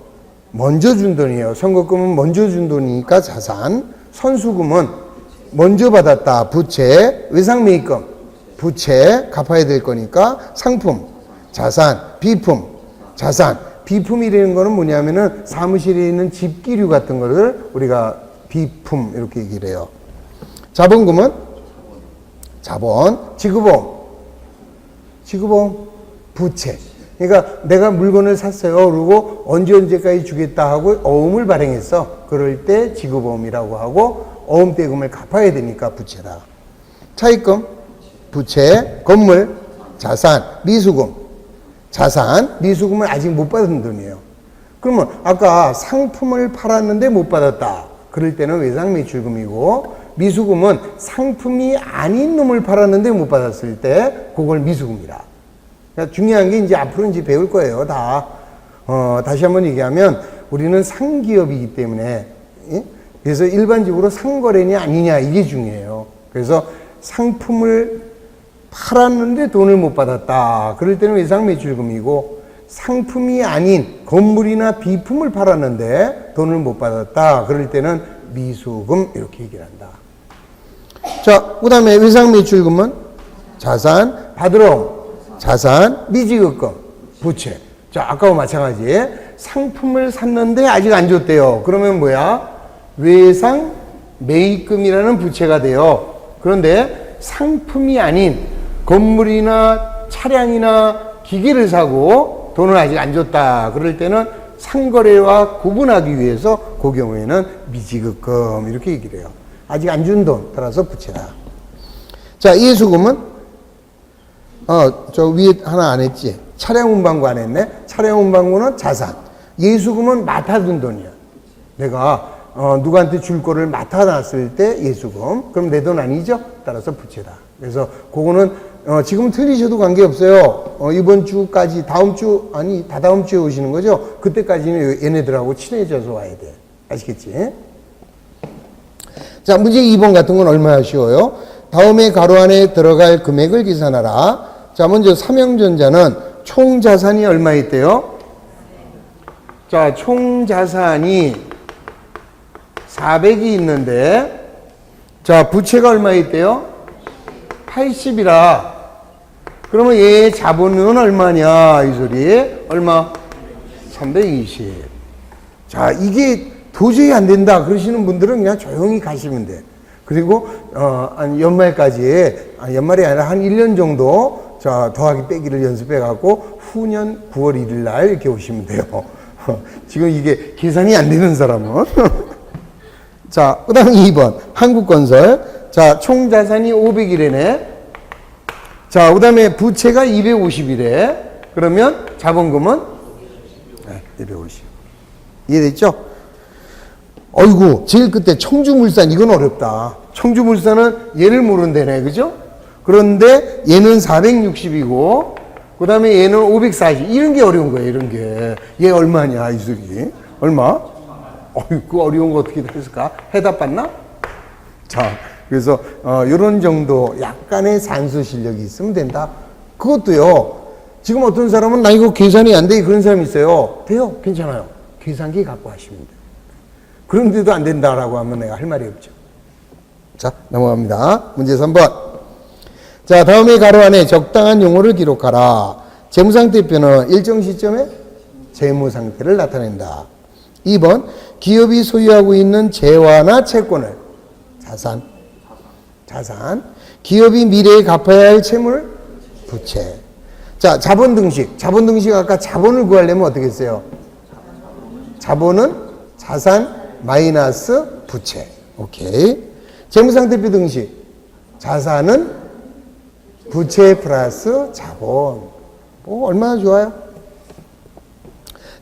먼저 준 돈이에요. 선거금은 먼저 준 돈이니까 자산. 선수금은 먼저 받았다. 부채. 외상매입금. 부채. 갚아야 될 거니까 상품. 자산. 비품. 자산. 비품이라는 거는 뭐냐면은 사무실에 있는 집기류 같은 거를 우리가 비품 이렇게 얘기를 해요. 자본금은 자본. 지급보험. 지급보험. 부채. 그러니까 내가 물건을 샀어요. 그리고 언제까지 주겠다 하고 어음을 발행했어. 그럴 때 지급보험이라고 하고 어음대금을 갚아야 되니까 부채다. 차입금, 부채, 건물, 자산, 미수금. 자산, 미수금은 아직 못 받은 돈이에요. 그러면 아까 상품을 팔았는데 못 받았다. 그럴 때는 외상매출금이고 미수금은 상품이 아닌 놈을 팔았는데 못 받았을 때 그걸 미수금이라. 그러니까 중요한 게 이제 앞으로 이제 배울 거예요. 다. 다시 한번 얘기하면 우리는 상기업이기 때문에 그래서 일반적으로 상거래냐 아니냐 이게 중요해요. 그래서 상품을 팔았는데 돈을 못 받았다. 그럴 때는 외상매출금이고 상품이 아닌 건물이나 비품을 팔았는데 돈을 못 받았다. 그럴 때는 미수금 이렇게 얘기를 한다. 자, 그 다음에 외상매출금은 자산, 받으러 자산, 미지급금, 부채. 자, 아까와 마찬가지. 상품을 샀는데 아직 안 줬대요. 그러면 뭐야? 외상 매입금이라는 부채가 돼요. 그런데 상품이 아닌 건물이나 차량이나 기계를 사고 돈을 아직 안 줬다. 그럴 때는 상거래와 구분하기 위해서 그 경우에는 미지급금 이렇게 얘기를 해요. 아직 안 준 돈 따라서 부채다. 자, 예수금은 저 위에 하나 안 했지? 차량 운반구 안 했네? 차량 운반구는 자산. 예수금은 맡아둔 돈이야. 내가 누구한테 줄 거를 맡아놨을 때 예수금. 그럼 내 돈 아니죠? 따라서 부채다. 그래서 그거는 지금 틀리셔도 관계없어요. 이번 주까지 다음 주 아니 다다음 주에 오시는 거죠? 그때까지는 얘네들하고 친해져서 와야 돼. 아시겠지? 자, 문제 2번 같은 건 얼마나 쉬워요? 다음에 가로 안에 들어갈 금액을 계산하라. 자, 먼저 삼형전자는 총 자산이 얼마 있대요? 자, 총 자산이 400이 있는데, 자, 부채가 얼마 있대요? 80이라. 그러면 얘 자본은 얼마냐? 이 소리. 얼마? 320. 자, 이게 도저히 안 된다. 그러시는 분들은 그냥 조용히 가시면 돼. 그리고, 연말까지, 연말이 아니라 한 1년 정도, 자, 더하기 빼기를 연습해갖고, 후년 9월 1일 날 이렇게 오시면 돼요. 지금 이게 계산이 안 되는 사람은. 자, 그 다음 2번. 한국건설. 자, 총 자산이 500이래네. 자, 그 다음에 부채가 250이래. 그러면 자본금은? 네, 250. 이해됐죠? 어이구, 제일 끝에 청주물산, 이건 어렵다. 청주물산은 얘를 모른다네, 그죠? 그런데 얘는 460이고, 그 다음에 얘는 540. 이런 게 어려운 거예요, 이런 게. 얘 얼마냐, 이슬이? 얼마? 어이구, 어려운 거 어떻게 됐을까? 해답 봤나? 자, 그래서, 요런 정도 약간의 산수 실력이 있으면 된다. 그것도요, 지금 어떤 사람은 나 이거 계산이 안 돼. 그런 사람이 있어요. 돼요. 괜찮아요. 계산기 갖고 하시면 돼요. 그런데도 안 된다라고 하면 내가 할 말이 없죠. 자, 넘어갑니다. 문제 3번. 자, 다음에 가로 안에 적당한 용어를 기록하라. 재무상태표는 일정 시점에 재무상태를 나타낸다. 2번. 기업이 소유하고 있는 재화나 채권을 자산. 기업이 미래에 갚아야 할 채물 부채. 자, 자본 등식. 자본 등식 아까 자본을 구하려면 어떻게 했어요? 자본은 자산 마이너스 부채. 오케이. 재무상태표 등식. 자산은 부채 플러스 자본. 얼마나 좋아요?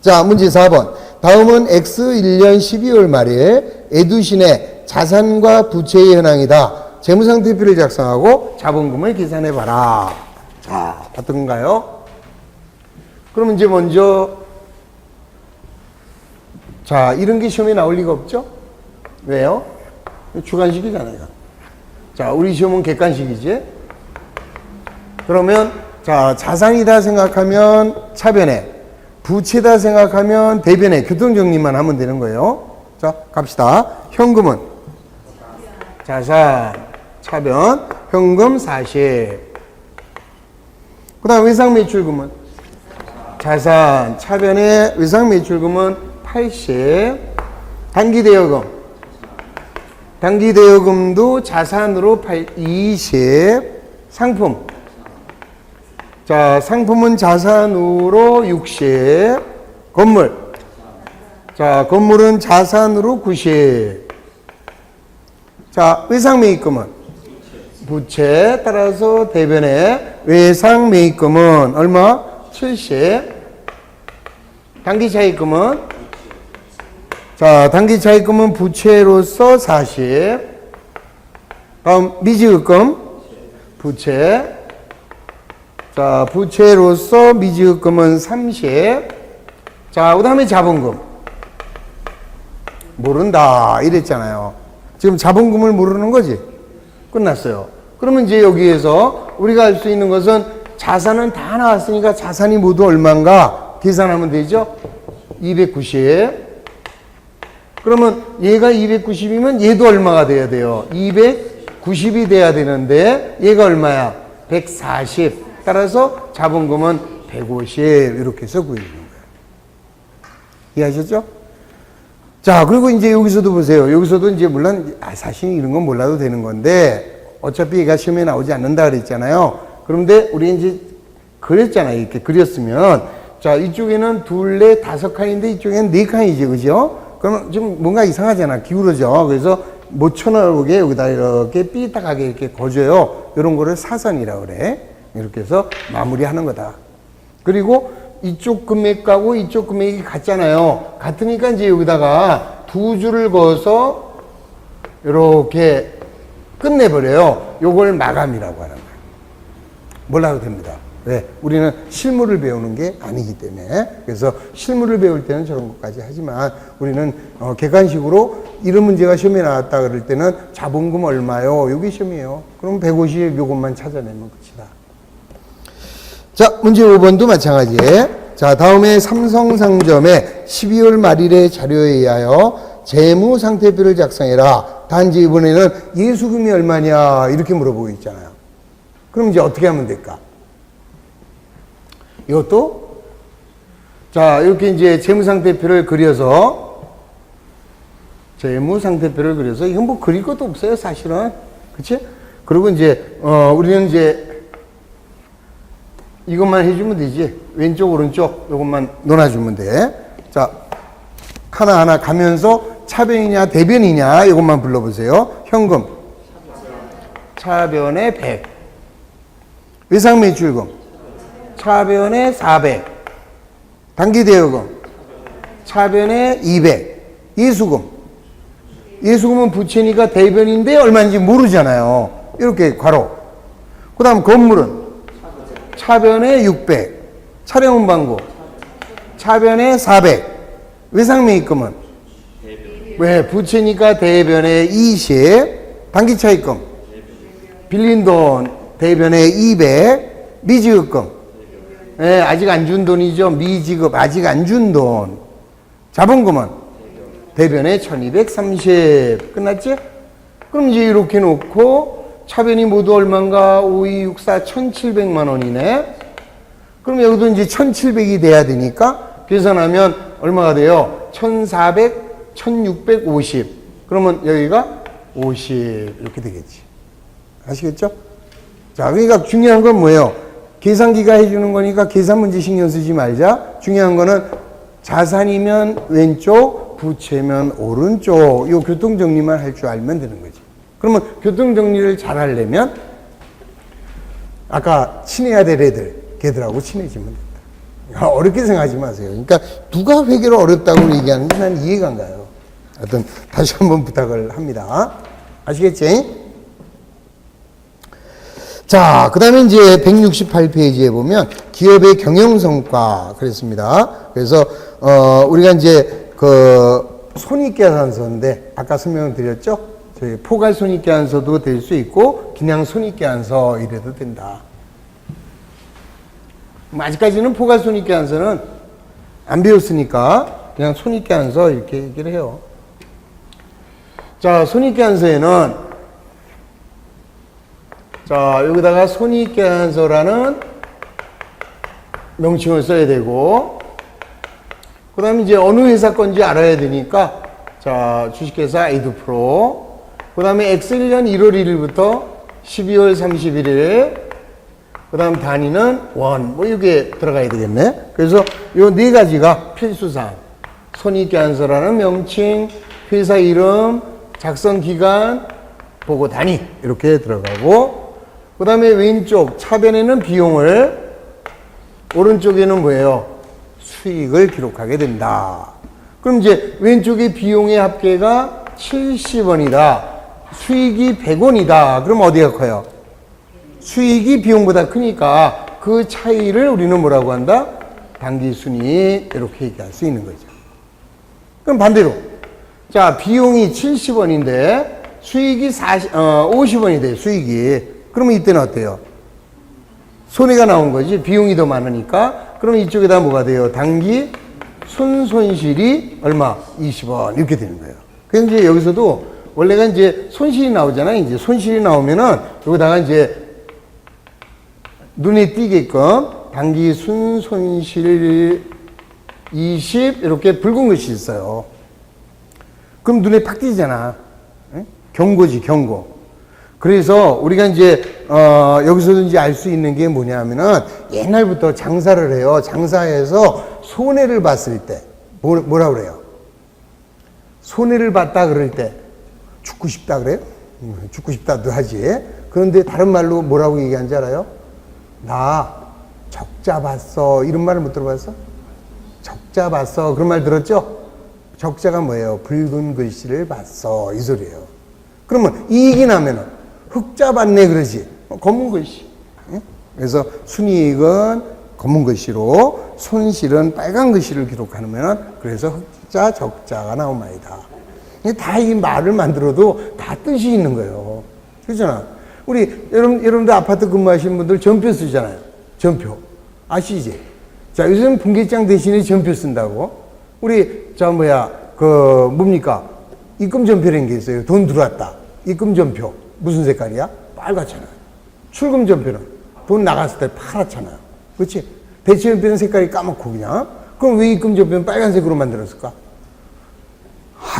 자, 문제 4번. 다음은 X 1년 12월 말에 에두신의 자산과 부채의 현황이다. 재무상태표를 작성하고 자본금을 계산해봐라. 자, 어떤 건가요? 그럼 이제 먼저, 자, 이런 게 시험에 나올 리가 없죠? 왜요? 주관식이잖아요. 자, 우리 시험은 객관식이지? 그러면, 자, 자산이다 생각하면 차변에, 부채다 생각하면 대변에 교통정리만 하면 되는 거예요. 자, 갑시다. 현금은? 자산, 차변, 현금 40. 그 다음 외상매출금은? 자산, 차변의 외상매출금은 80. 단기대여금. 단기대여금도 자산으로 20. 상품. 자, 상품은 자산으로 60. 건물. 자, 건물은 자산으로 90. 자, 외상매입금은? 부채. 따라서 대변에 외상매입금은 얼마? 70. 단기차입금은? 자, 단기차입금은 부채로서 40. 다음 미지급금. 부채. 자, 부채로서 미지급금은 30. 자, 그 다음에 자본금. 모른다. 이랬잖아요. 지금 자본금을 모르는 거지? 끝났어요. 그러면 이제 여기에서 우리가 알 수 있는 것은 자산은 다 나왔으니까 자산이 모두 얼마인가 계산하면 되죠? 290. 그러면 얘가 290이면 얘도 얼마가 돼야 돼요? 290이 돼야 되는데 얘가 얼마야? 140. 따라서 자본금은 150. 이렇게 해서 구해주는 거예요. 이해하셨죠? 자, 그리고 이제 여기서도 보세요. 여기서도 이제 물론 사실 이런 건 몰라도 되는 건데 어차피 얘가 시험에 나오지 않는다 그랬잖아요. 그런데 우리 이제 그렸잖아요. 이렇게 그렸으면 자, 이쪽에는 둘, 넷, 5칸인데 이쪽에는 4칸이지, 그죠? 그러면 좀 뭔가 이상하잖아. 기울어져. 그래서 못 쳐나오게 여기다 이렇게 삐딱하게 이렇게 거줘요. 이런 거를 사선이라고 그래. 이렇게 해서 마무리하는 거다. 그리고 이쪽 금액하고 이쪽 금액이 같잖아요. 같으니까 이제 여기다가 두 줄을 그어서 이렇게 끝내버려요. 요걸 마감이라고 하는 거예요. 몰라도 됩니다. 왜? 우리는 실물을 배우는 게 아니기 때문에. 그래서 실물을 배울 때는 저런 것까지 하지만 우리는 객관식으로 이런 문제가 시험에 나왔다 그럴 때는 자본금 얼마요? 요게 시험이에요. 그럼 150 요것만 찾아내면 끝이다. 자, 문제 5번도 마찬가지. 자, 다음에 삼성상점의 12월 말일의 자료에 의하여 재무상태표를 작성해라. 단지 이번에는 예수금이 얼마냐 이렇게 물어보고 있잖아요. 그럼 이제 어떻게 하면 될까? 이것도 자, 이렇게 이제 재무상태표를 그려서 이건 뭐 그릴 것도 없어요, 사실은. 그치? 그리고 이제 우리는 이제 이것만 해주면 되지. 왼쪽, 오른쪽, 이것만 놀아주면 돼. 자, 하나하나 가면서 차변이냐, 대변이냐, 이것만 불러보세요. 현금. 차변에 100. 외상매출금. 차변에 400. 단기대여금. 차변에 200. 예수금. 예수금은 부채니까 대변인데 얼마인지 모르잖아요. 이렇게 괄호. 그 다음 건물은 차변에 600, 차량운 방구 차변에 400, 외상매입금은 왜 부채니까 대변에 20, 단기차입금 빌린 돈 대변에 200, 미지급금 아직 안 준 돈이죠. 미지급 아직 안 준 돈. 자본금은 대변에 1230. 끝났지? 그럼 이제 이렇게 놓고 차변이 모두 얼마인가? 5, 2, 6, 4, 1700만 원이네. 그럼 여기도 이제 1700이 돼야 되니까 계산하면 얼마가 돼요? 1400, 1650. 그러면 여기가 50 이렇게 되겠지. 아시겠죠? 자, 그러니까 중요한 건 뭐예요? 계산기가 해주는 거니까 계산 문제 신경 쓰지 말자. 중요한 거는 자산이면 왼쪽, 부채면 오른쪽. 요 교통 정리만 할 줄 알면 되는 거지. 그러면 교통 정리를 잘 하려면 아까 친해야 될 애들, 걔들하고 친해지면 된다. 어렵게 생각하지 마세요. 그러니까 누가 회계를 어렵다고 얘기하는지 난 이해가 안 가요. 하여튼 다시 한번 부탁을 합니다. 아시겠지? 자, 그 다음에 이제 168페이지에 보면 기업의 경영성과 그랬습니다. 그래서, 우리가 이제 그 손익계산서인데 아까 설명을 드렸죠? 저희 포괄 손익계산서도 될 수 있고 그냥 손익계산서 이래도 된다. 아직까지는 포괄 손익계산서는 안 배웠으니까 그냥 손익계산서 이렇게 얘기를 해요. 자, 손익계산서에는 자, 여기다가 손익계산서라는 명칭을 써야 되고, 그 다음에 이제 어느 회사 건지 알아야 되니까, 자, 주식회사 에이드프로, 그 다음에 X1년 1월 1일부터 12월 31일, 그 다음 단위는 원, 뭐 이게 들어가야 되겠네. 그래서 요 네 가지가 필수사항. 손익계산서라는 명칭, 회사 이름, 작성 기간, 보고 단위, 이렇게 들어가고, 그 다음에 왼쪽 차변에는 비용을, 오른쪽에는 뭐예요? 수익을 기록하게 된다. 그럼 이제 왼쪽에 비용의 합계가 70원이다. 수익이 100원이다. 그럼 어디가 커요? 수익이 비용보다 크니까 그 차이를 우리는 뭐라고 한다? 당기순이익, 이렇게 얘기할 수 있는 거죠. 그럼 반대로. 자, 비용이 70원인데 수익이 50원이 돼요. 수익이. 그러면 이때는 어때요? 손해가 나온 거지. 비용이 더 많으니까. 그럼 이쪽에다 뭐가 돼요? 당기 순손실이 얼마? 20원. 이렇게 되는 거예요. 그래서 이제 여기서도 원래가 이제 손실이 나오잖아요. 이제 손실이 나오면은 여기다가 이제 눈에 띄게끔 당기 순손실 20 이렇게 붉은 것이 있어요. 그럼 눈에 팍 띄잖아. 경고지, 경고. 그래서 우리가 이제 여기서도 이제 알 수 있는 게 뭐냐면은 옛날부터 장사를 해요. 장사해서 손해를 봤을 때 뭐라 그래요? 손해를 봤다 그럴 때 죽고 싶다 그래요? 죽고 싶다도 하지. 그런데 다른 말로 뭐라고 얘기하는지 알아요? 나 적자 봤어. 이런 말을 못 들어봤어? 적자 봤어. 그런 말 들었죠? 적자가 뭐예요? 붉은 글씨를 봤어. 이 소리예요. 그러면 이익이 나면은 흑자 봤네 그러지. 검은 글씨. 그래서 순이익은 검은 글씨로 손실은 빨간 글씨를 기록하면 그래서 흑자 적자가 나온 말이다. 다 이 말을 만들어도 다 뜻이 있는 거예요. 그렇잖아. 우리 여러분들 아파트 근무하시는 분들 전표 쓰잖아요. 전표. 아시지? 자, 요즘 분기장 대신에 전표 쓴다고. 우리 뭡니까? 입금 전표라는 게 있어요. 돈 들어왔다. 입금 전표. 무슨 색깔이야? 빨갛잖아요. 출금 전표는 돈 나갔을 때 파랗잖아요. 그렇지? 대체 전표는 색깔이 까맣고 그냥. 그럼 왜 입금 전표는 빨간색으로 만들었을까?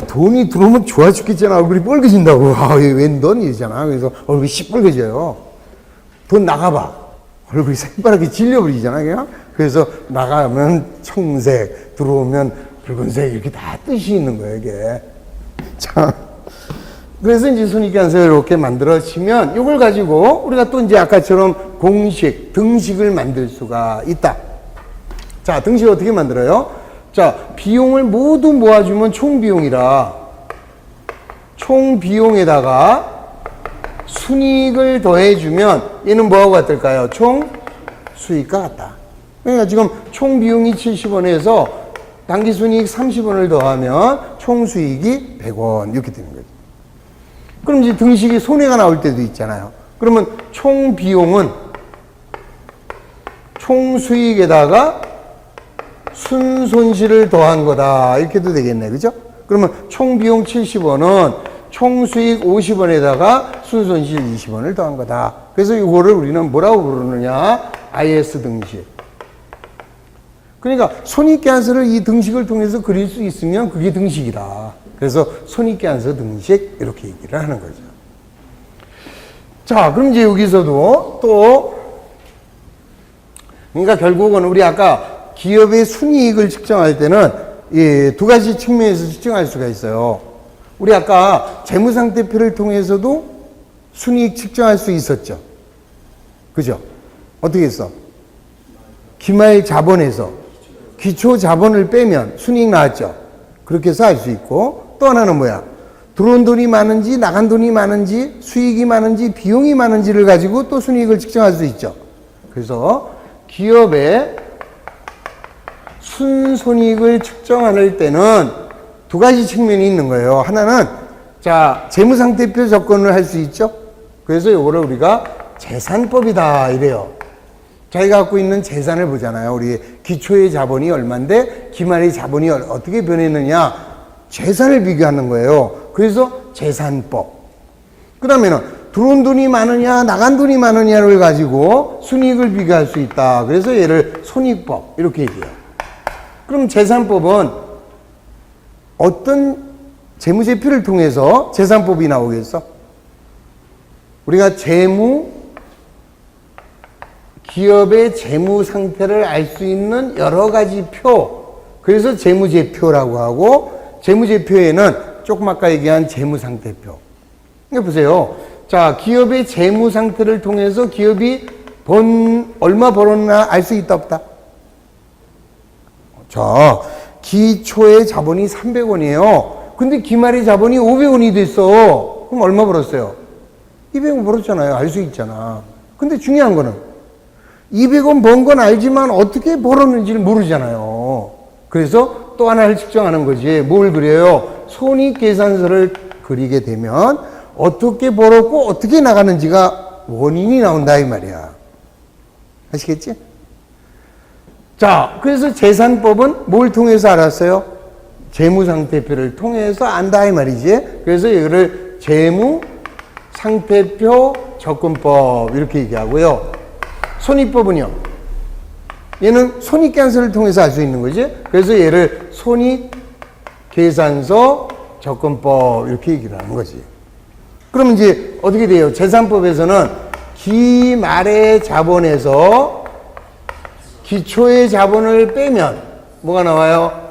돈이 들어오면 좋아 죽겠잖아. 얼굴이 빨개진다고. 웬 돈? 이러잖아. 그래서 얼굴이 시뻘개져요. 돈 나가봐. 얼굴이 새빨갛게 질려버리잖아. 그냥. 그래서 나가면 청색, 들어오면 붉은색, 이렇게 다 뜻이 있는 거예요, 이게. 자. 그래서 이제 손익계산서를 이렇게 만들어지면 이걸 가지고 우리가 또 이제 아까처럼 공식, 등식을 만들 수가 있다. 자, 등식을 어떻게 만들어요? 자, 비용을 모두 모아주면 총 비용이라 총 비용에다가 순이익을 더해주면 얘는 뭐하고 같을까요? 총 수익과 같다. 그러니까 지금 총 비용이 70원에서 당기 순이익 30원을 더하면 총 수익이 100원 이렇게 되는 거죠. 그럼 이제 등식이 손해가 나올 때도 있잖아요. 그러면 총 비용은 총 수익에다가 순손실을 더한 거다 이렇게 도 되겠네, 그죠? 그러면 총 비용 70원은 총 수익 50원에다가 순손실 20원을 더한 거다. 그래서 이거를 우리는 뭐라고 부르느냐? IS 등식. 그러니까 손익계산서를 이 등식을 통해서 그릴 수 있으면 그게 등식이다. 그래서 손익계산서 등식 이렇게 얘기를 하는 거죠. 자, 그럼 이제 여기서도 또 그러니까 결국은 우리 아까 기업의 순이익을 측정할 때는 이 두 가지 측면에서 측정할 수가 있어요. 우리 아까 재무상태표를 통해서도 순이익 측정할 수 있었죠. 그죠? 어떻게 했어? 기말 자본에서 기초 자본을 빼면 순이익 나왔죠. 그렇게 해서 알 수 있고, 또 하나는 뭐야? 들어온 돈이 많은지 나간 돈이 많은지 수익이 많은지 비용이 많은지를 가지고 또 순이익을 측정할 수 있죠. 그래서 기업의 순손익을 측정할 때는 두 가지 측면이 있는 거예요. 하나는 자 재무상태표 접근을 할 수 있죠. 그래서 이거를 우리가 재산법이다 이래요. 자기가 갖고 있는 재산을 보잖아요. 우리 기초의 자본이 얼마인데 기말의 자본이 어떻게 변했느냐, 재산을 비교하는 거예요. 그래서 재산법. 그 다음에는 들어온 돈이 많으냐 나간 돈이 많으냐를 가지고 순이익을 비교할 수 있다. 그래서 얘를 손익법 이렇게 얘기해요. 그럼 재산법은 어떤 재무제표를 통해서 재산법이 나오겠어? 우리가 기업의 재무 상태를 알 수 있는 여러 가지 표, 그래서 재무제표라고 하고, 재무제표에는 조금 아까 얘기한 재무상태표. 이거 보세요. 자, 기업의 재무 상태를 통해서 기업이 얼마 벌었나 알 수 있다 없다? 자, 기초의 자본이 300원이에요. 근데 기말의 자본이 500원이 됐어. 그럼 얼마 벌었어요? 200원 벌었잖아요. 알 수 있잖아. 근데 중요한 거는 200원 번 건 알지만 어떻게 벌었는지를 모르잖아요. 그래서 또 하나를 측정하는 거지. 뭘 그려요? 손익계산서를 그리게 되면 어떻게 벌었고 어떻게 나가는지가 원인이 나온다 이 말이야. 아시겠지? 자, 그래서 재산법은 뭘 통해서 알았어요? 재무상태표를 통해서 안다 이 말이지. 그래서 이거를 재무상태표 접근법 이렇게 얘기하고요. 손익법은요, 얘는 손익계산서를 통해서 알 수 있는 거지. 그래서 얘를 손익계산서 접근법 이렇게 얘기를 하는 거지. 그럼 이제 어떻게 돼요? 재산법에서는 기말의 자본에서 기초의 자본을 빼면 뭐가 나와요?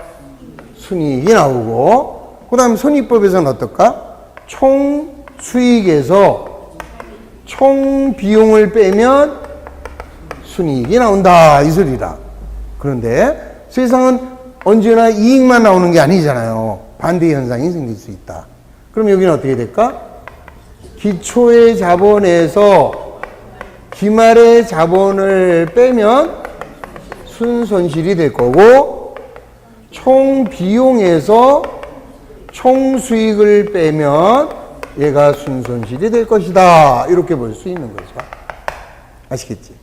순이익이 나오고, 그 다음에 손익법에서는 어떨까? 총 수익에서 총 비용을 빼면 순이익이 나온다 이 소리다. 그런데 세상은 언제나 이익만 나오는 게 아니잖아요. 반대 현상이 생길 수 있다. 그럼 여기는 어떻게 될까? 기초의 자본에서 기말의 자본을 빼면 순손실이 될 거고, 총 비용에서 총 수익을 빼면 얘가 순손실이 될 것이다. 이렇게 볼 수 있는 거죠. 아시겠지?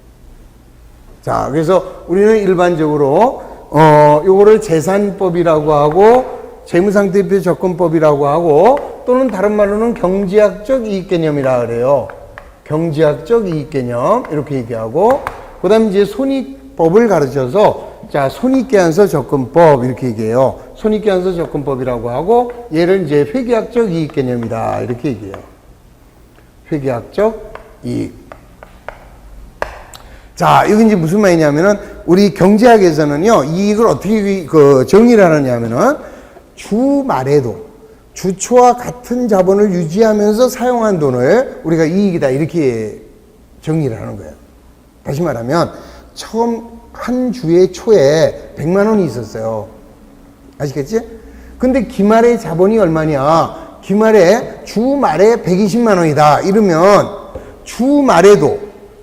자, 그래서 우리는 일반적으로 요거를 재산법이라고 하고 재무상태표 접근법이라고 하고, 또는 다른 말로는 경제학적 이익개념이라 그래요. 경제학적 이익개념 이렇게 얘기하고, 그 다음에 이제 손익법을 가르쳐서 자 손익계산서 접근법 이렇게 얘기해요. 손익계산서 접근법이라고 하고, 얘를 이제 회계학적 이익개념이다 이렇게 얘기해요. 회계학적 이익. 자, 이건 이제 무슨 말이냐면은 우리 경제학에서는요 이익을 어떻게 정의를 하느냐면은 주 말에도 주초와 같은 자본을 유지하면서 사용한 돈을 우리가 이익이다 이렇게 정의를 하는 거예요. 다시 말하면 처음 한 주의 초에 100만 원이 있었어요. 아시겠지? 근데 기말의 자본이 얼마냐? 기말에 주말에 120만 원이다 이러면 주말에도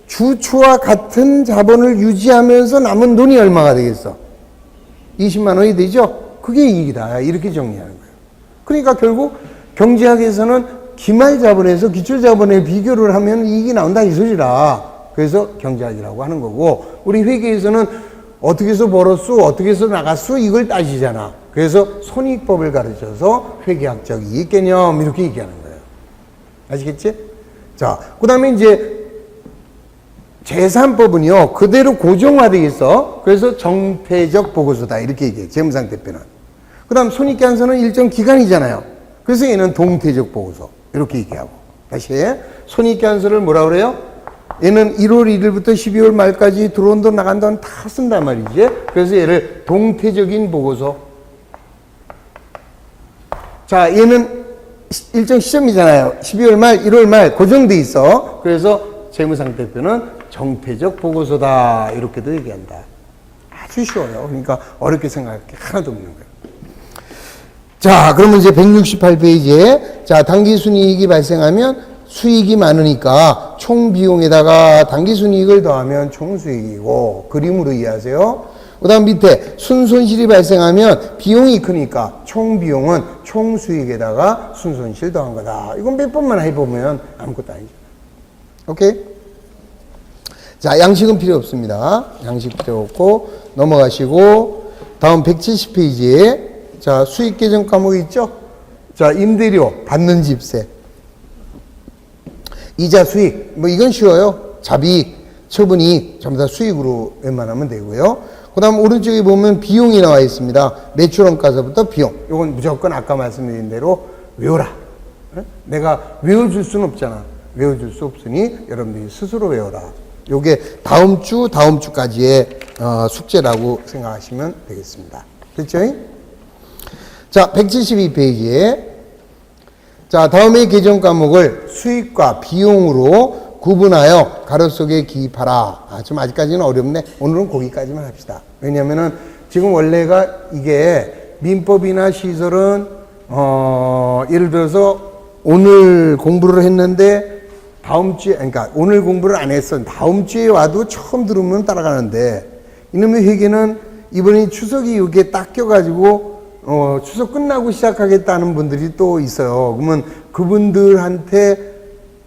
주초와 같은 자본을 유지하면서 남은 돈이 얼마가 되겠어? 20만 원이 되죠? 그게 이익이다. 이렇게 정리하는 거예요. 그러니까 결국 경제학에서는 기말 자본에서 기초 자본에 비교를 하면 이익이 나온다 이 소리라. 그래서 경제학이라고 하는 거고, 우리 회계에서는 어떻게 해서 벌었어, 어떻게 해서 나갔어 이걸 따지잖아. 그래서 손익법을 가르쳐서 회계학적 이익 개념 이렇게 얘기하는 거예요. 아시겠지? 자, 그 다음에 이제 재산법은요 그대로 고정화되어 있어. 그래서 정폐적 보고서다 이렇게 얘기해요. 재무상태표는. 그 다음 손익계산서는 일정 기간이잖아요. 그래서 얘는 동태적 보고서 이렇게 얘기하고. 다시 손익계산서를 뭐라 그래요? 얘는 1월 1일부터 12월 말까지 들어온 돈 나간 돈 다 쓴단 말이지. 그래서 얘를 동태적인 보고서. 자, 얘는 일정 시점이잖아요. 12월 말, 1월 말 고정돼 있어. 그래서 재무상태표는 정태적 보고서다 이렇게도 얘기한다. 아주 쉬워요. 그러니까 어렵게 생각할 게 하나도 없는 거예요. 자, 그러면 이제 168페이지에 자, 당기순이익이 발생하면 수익이 많으니까 총 비용에다가 당기순이익을 더하면 총수익이고, 그림으로 이해하세요. 그 다음 밑에 순손실이 발생하면 비용이 크니까 총 비용은 총수익에다가 순손실 더한 거다. 이건 몇 번만 해보면 아무것도 아니죠. 오케이? 자, 양식은 필요 없습니다. 양식 필요 없고 넘어가시고, 다음 170페이지에 자, 수익 계정 과목이 있죠? 자, 임대료, 받는 집세, 이자 수익, 뭐 이건 쉬워요. 자비익, 처분이익 전부 다 수익으로 웬만하면 되고요. 그 다음 오른쪽에 보면 비용이 나와 있습니다. 매출원가서부터 비용. 이건 무조건 아까 말씀드린 대로 외워라. 내가 외워줄 수는 없잖아. 외워줄 수 없으니 여러분들이 스스로 외워라. 요게 다음 주까지의 숙제라고 생각하시면 되겠습니다. 됐죠? 자, 172페이지에 자, 다음의 계정 과목을 수익과 비용으로 구분하여 가로 속에 기입하라. 좀 아직까지는 어렵네. 오늘은 거기까지만 합시다. 왜냐면은 지금 원래가 이게 민법이나 시설은 예를 들어서 오늘 공부를 했는데 다음 주에, 그러니까 오늘 공부를 안 했어. 다음 주에 와도 처음 들으면 따라가는데, 이놈의 회계는 이번에 추석이 이렇게 딱 껴가지고 추석 끝나고 시작하겠다는 분들이 또 있어요. 그러면 그분들한테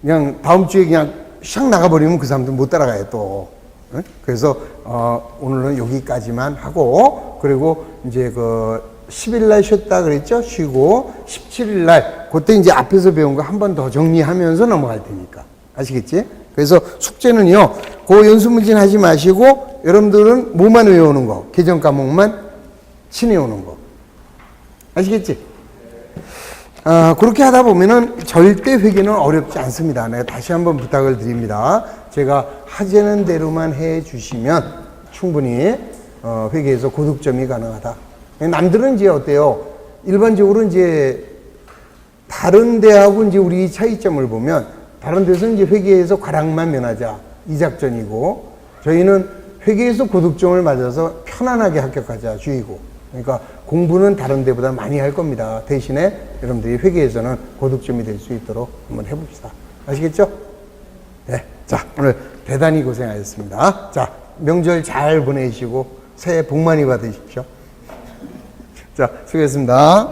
그냥 다음 주에 그냥 샥 나가버리면 그 사람들 못 따라가요, 또. 그래서, 오늘은 여기까지만 하고, 그리고 이제 10일 날 쉬었다 그랬죠? 쉬고, 17일 날, 그때 이제 앞에서 배운 거 한 번 더 정리하면서 넘어갈 테니까. 아시겠지? 그래서 숙제는요, 그 연습문진 하지 마시고, 여러분들은 뭐만 외우는 거, 계정 과목만 친해오는 거. 아시겠지? 그렇게 하다 보면은 절대 회계는 어렵지 않습니다. 내가 다시 한번 부탁을 드립니다. 제가 하자는 대로만 해 주시면 충분히 회계에서 고득점이 가능하다. 남들은 이제 어때요? 일반적으로 이제 다른 데하고 이제 우리 차이점을 보면, 다른 데서는 이제 회계에서 과락만 면하자 이 작전이고, 저희는 회계에서 고득점을 맞아서 편안하게 합격하자 주의고. 그러니까 공부는 다른 데보다 많이 할 겁니다. 대신에 여러분들이 회계에서는 고득점이 될 수 있도록 한번 해봅시다. 아시겠죠? 네. 자, 오늘 대단히 고생하셨습니다. 자, 명절 잘 보내시고 새해 복 많이 받으십시오. 자, 수고했습니다.